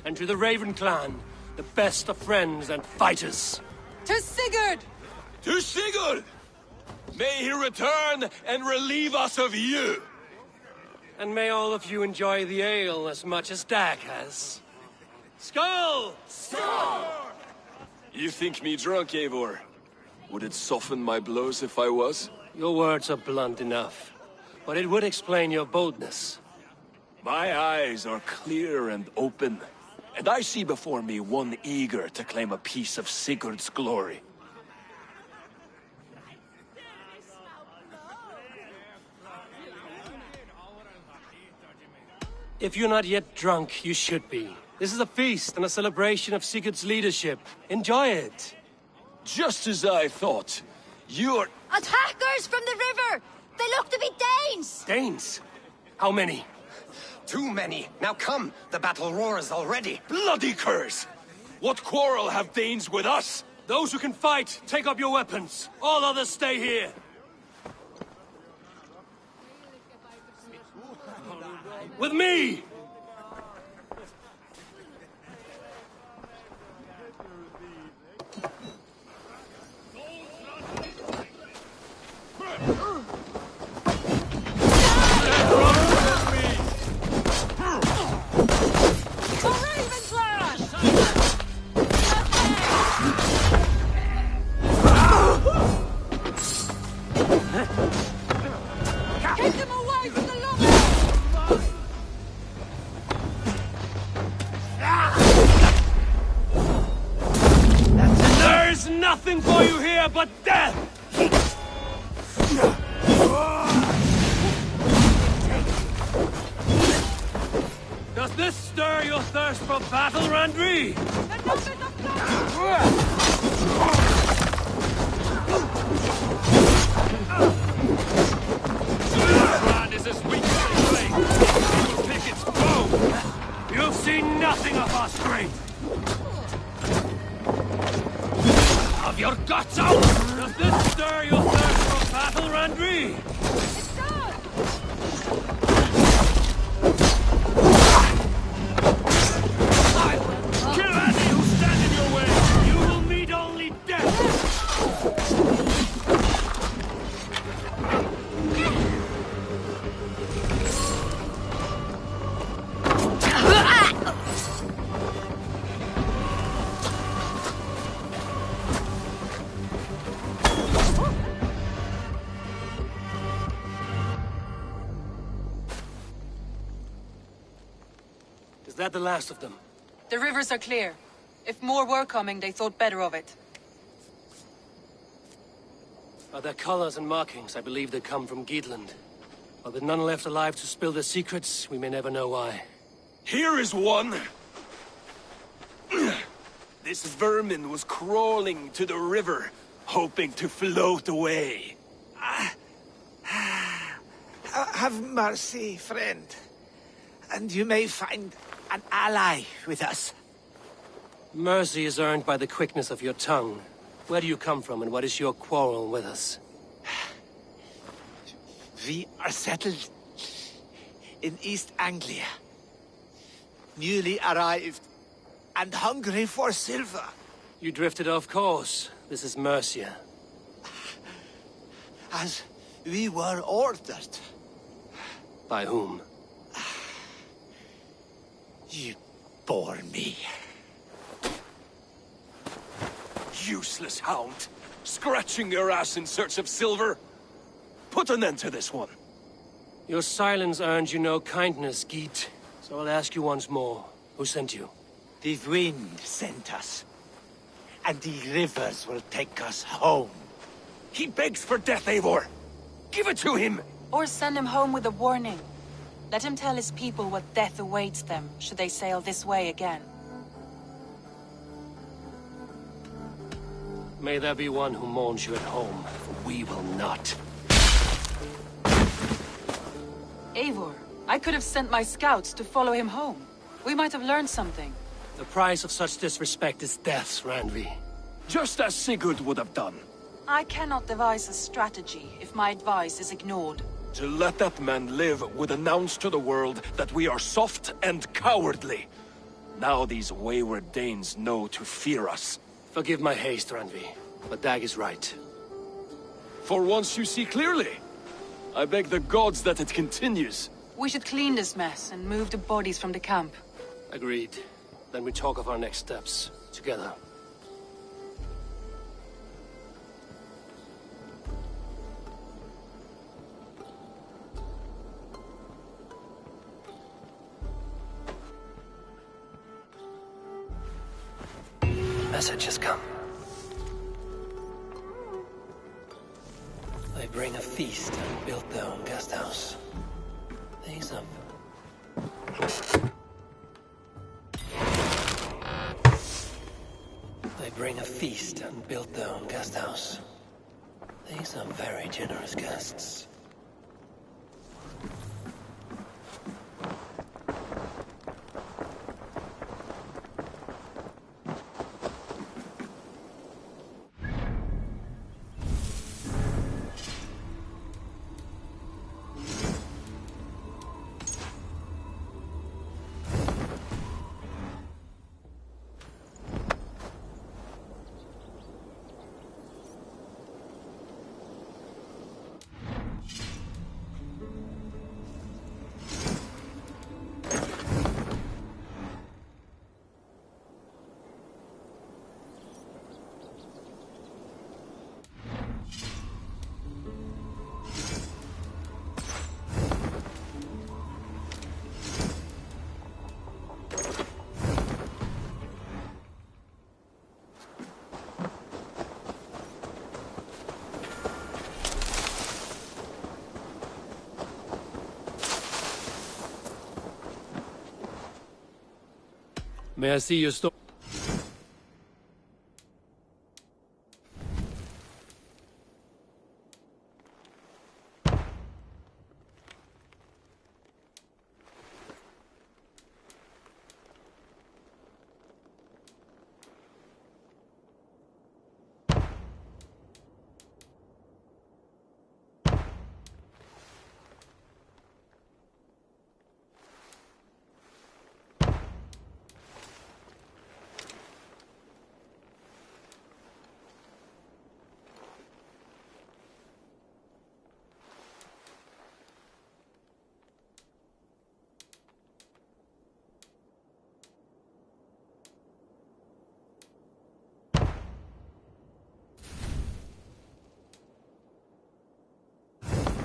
And to the Raven clan, the best of friends and fighters. To Sigurd! To Sigurd! May he return and relieve us of you! And may all of you enjoy the ale as much as Dag has. Skull! Skull! You think me drunk, Eivor? Would it soften my blows if I was? Your words are blunt enough, but it would explain your boldness. My eyes are clear and open. And I see before me one eager to claim a piece of Sigurd's glory. If you're not yet drunk, you should be. This is a feast and a celebration of Sigurd's leadership. Enjoy it. Just as I thought. You're... Attackers from the river! They look to be Danes! Danes? How many? Too many. Now come, the battle roars already. Bloody curse! What quarrel have Danes with us? Those who can fight, take up your weapons. All others stay here. With me! Nothing for you here but death! Does this stir your thirst for battle, Randri? Brand is as weak as a blade. He will pick its bow. You've seen nothing of our strength. Of your guts out! Does this stir your thirst for battle, Randri? It does! Kill any who stand in your way! You will meet only death! had the last of them. The rivers are clear. If more were coming, they thought better of it. By their colors and markings, I believe they come from Geatland. But with none left alive to spill their secrets, we may never know why. Here is one! This vermin was crawling to the river, hoping to float away. Have mercy, friend. And you may find an ally with us. Mercy is earned by the quickness of your tongue. Where do you come from, and what is your quarrel with us? We are settled in East Anglia. Newly arrived and hungry for silver. You drifted off course. This is Mercia. As we were ordered. By whom? You bore me. Useless hound! Scratching your ass in search of silver! Put an end to this one! Your silence earned you no kindness, Geet. So I'll ask you once more. Who sent you? The wind sent us. And the rivers will take us home. He begs for death, Eivor! Give it to him! Or send him home with a warning. Let him tell his people what death awaits them, should they sail this way again. May there be one who mourns you at home, for we will not. Eivor, I could have sent my scouts to follow him home. We might have learned something. The price of such disrespect is death, Randvi. Just as Sigurd would have done. I cannot devise a strategy if my advice is ignored. To let that man live would announce to the world that we are soft and cowardly. Now these wayward Danes know to fear us. Forgive my haste, Randvi, but Dag is right. For once you see clearly. I beg the gods that it continues. We should clean this mess and move the bodies from the camp. Agreed. Then we talk of our next steps, together. Message has come. They bring a feast and built their own guest house. These are... They bring a feast and built their own guest house. These are very generous guests. May I see your store?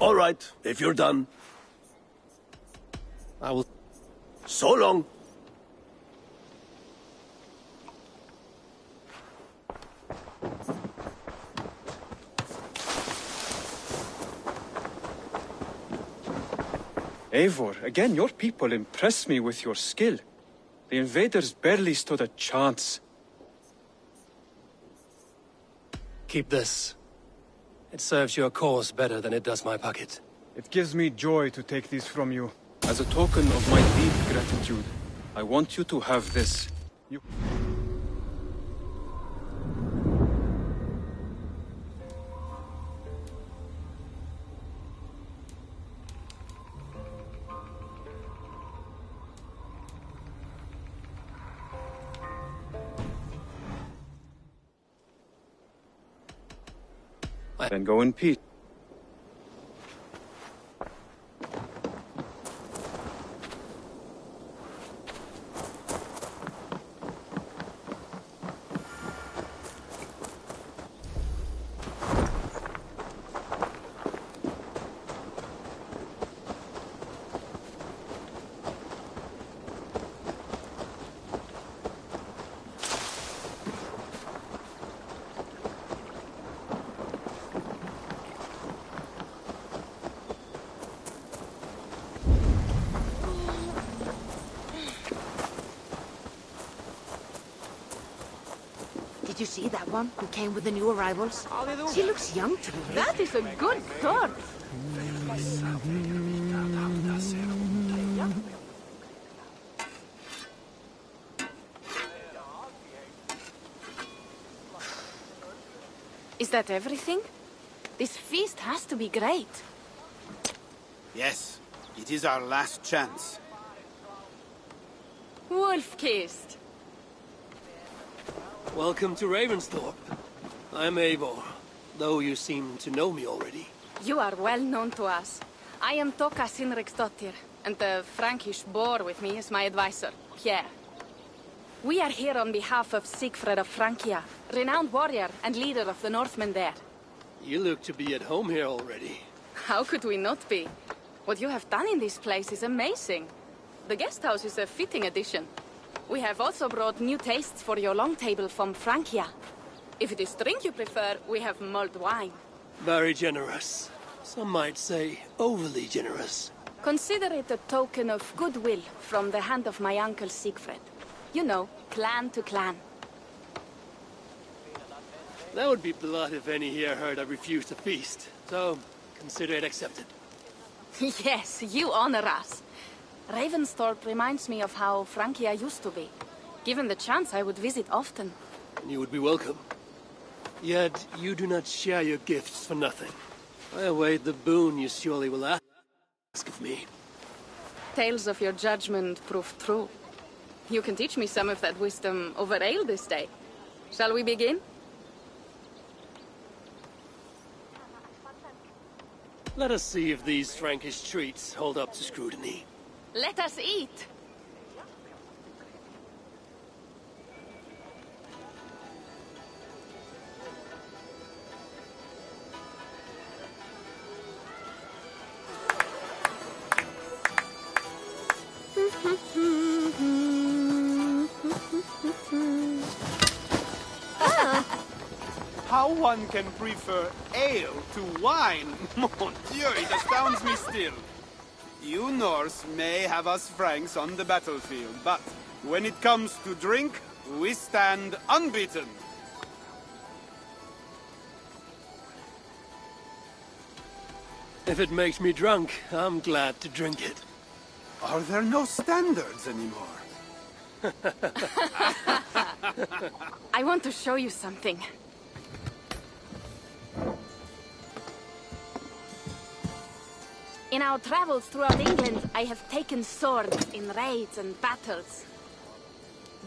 All right, if you're done. I will... So long. Eivor, again, your people impress me with your skill. The invaders barely stood a chance. Keep this. It serves your cause better than it does my pocket. It gives me joy to take these from you. As a token of my deep gratitude, I want you to have this. Then go in peace. Did you see that one who came with the new arrivals? She looks young to me. That is a good sword. Is that everything? This feast has to be great. Yes, it is our last chance. Wolf-kissed. Welcome to Ravensthorpe. I'm Eivor, though you seem to know me already. You are well known to us. I am Toka Sinriksdottir, and the Frankish boar with me is my advisor, Pierre. We are here on behalf of Sigfred of Francia, renowned warrior and leader of the Northmen there. You look to be at home here already. How could we not be? What you have done in this place is amazing. The guest house is a fitting addition. We have also brought new tastes for your long table from Francia. If it is drink you prefer, we have mulled wine. Very generous. Some might say overly generous. Consider it a token of goodwill from the hand of my uncle Sigfred. You know, clan to clan. That would be blood if any here heard I refused to feast. So, consider it accepted. Yes, you honor us. Ravensthorpe reminds me of how Francia used to be. Given the chance, I would visit often. You would be welcome. Yet, you do not share your gifts for nothing. I await the boon you surely will ask of me. Tales of your judgment prove true. You can teach me some of that wisdom over ale this day. Shall we begin? Let us see if these Frankish treats hold up to scrutiny. Let us eat! How one can prefer ale to wine? Mon Dieu, it astounds me still. You Norse may have us Franks on the battlefield, but when it comes to drink, we stand unbeaten. If it makes me drunk, I'm glad to drink it. Are there no standards anymore? I want to show you something. In our travels throughout England, I have taken swords in raids and battles.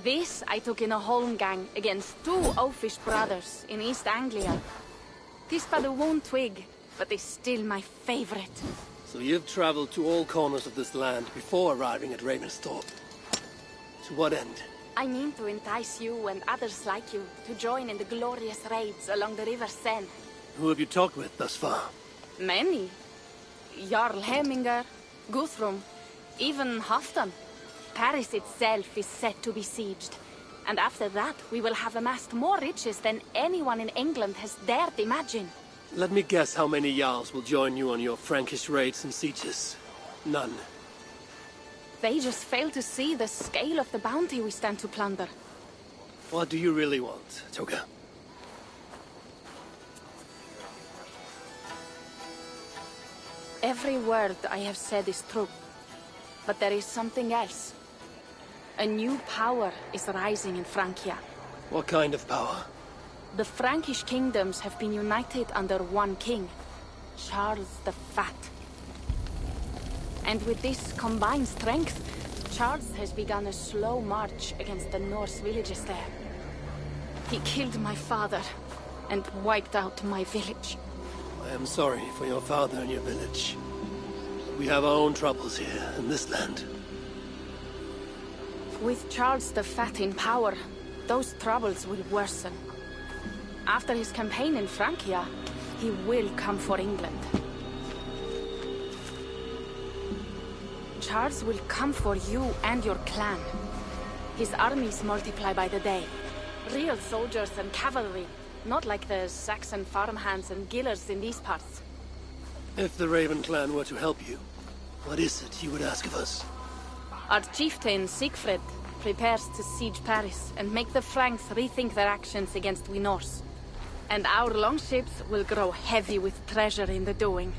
This I took in a holmgang against two oafish brothers in East Anglia. 'Tis but a worn twig, but is still my favorite. So you've traveled to all corners of this land before arriving at Ravensthorpe. To what end? I mean to entice you and others like you to join in the glorious raids along the River Seine. Who have you talked with thus far? Many. Jarl Heminger, Guthrum, even Halfdan. Paris itself is set to be besieged. And after that, we will have amassed more riches than anyone in England has dared imagine. Let me guess how many Jarls will join you on your Frankish raids and sieges. None. They just fail to see the scale of the bounty we stand to plunder. What do you really want, Toka? Every word I have said is true. But there is something else. A new power is rising in Francia. What kind of power? The Frankish kingdoms have been united under one king, Charles the Fat. And with this combined strength, Charles has begun a slow march against the Norse villages there. He killed my father and wiped out my village. I am sorry for your father and your village. We have our own troubles here in this land. With Charles the Fat in power, those troubles will worsen. After his campaign in Francia, he will come for England. Charles will come for you and your clan. His armies multiply by the day. Real soldiers and cavalry, not like the Saxon farmhands and gillers in these parts. If the Raven clan were to help you, what is it you would ask of us? Our chieftain, Siegfried, prepares to siege Paris and make the Franks rethink their actions against we Norse. And our longships will grow heavy with treasure in the doing.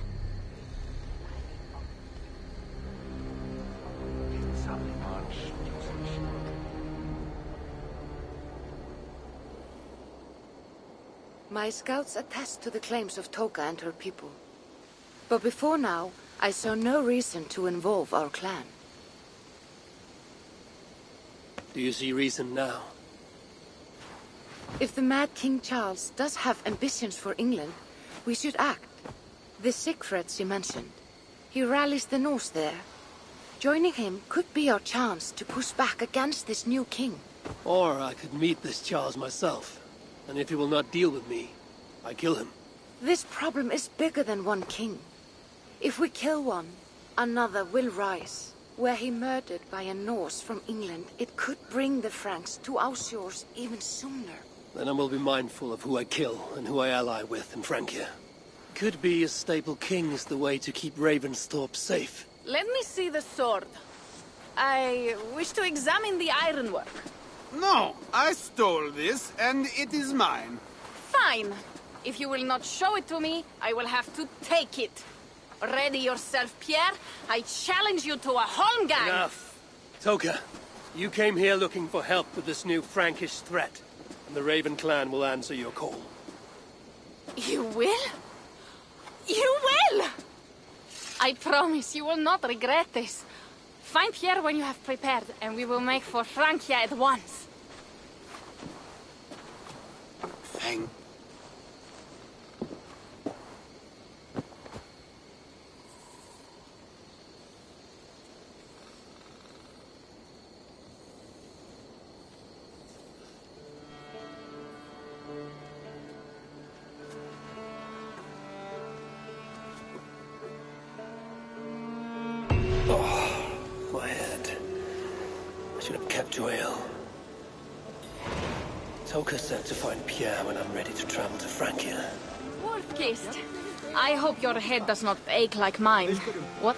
My scouts attest to the claims of Toka and her people. But before now, I saw no reason to involve our clan. Do you see reason now? If the mad King Charles does have ambitions for England, we should act. The Siegfried you mentioned, he rallies the Norse there. Joining him could be our chance to push back against this new king. Or I could meet this Charles myself, and if he will not deal with me, I kill him. This problem is bigger than one king. If we kill one, another will rise. Were he murdered by a Norse from England, it could bring the Franks to our shores even sooner. Then I will be mindful of who I kill and who I ally with in Francia. Could be a stable king is the way to keep Ravensthorpe safe. Let me see the sword. I wish to examine the ironwork. No, I stole this, and it is mine. Fine. If you will not show it to me, I will have to take it. Ready yourself, Pierre. I challenge you to a holmgang. Enough. Toka, you came here looking for help with this new Frankish threat, and the Raven clan will answer your call. You will? You will! I promise you will not regret this. Find Pierre when you have prepared, and we will make for Francia at once. Thank My head. I should have kept your ale. Toka said to find Pierre when I'm ready to travel to Francia. Wolf-kissed. I hope your head does not ache like mine. What?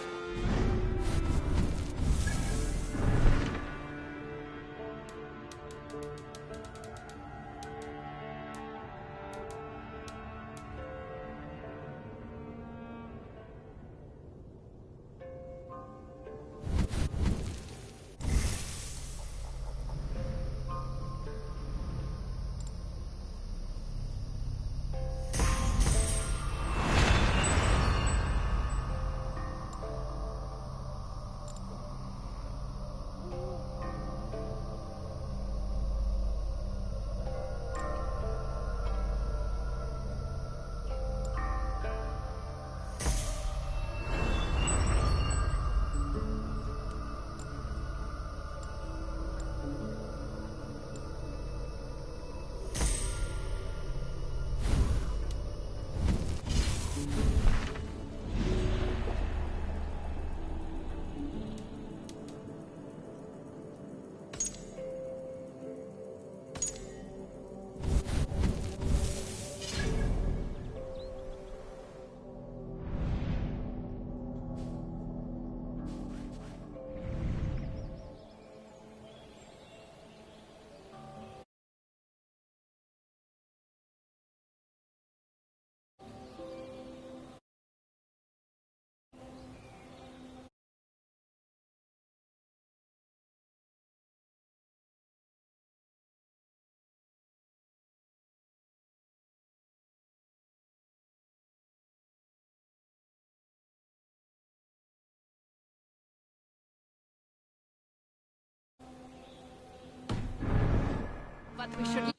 we should...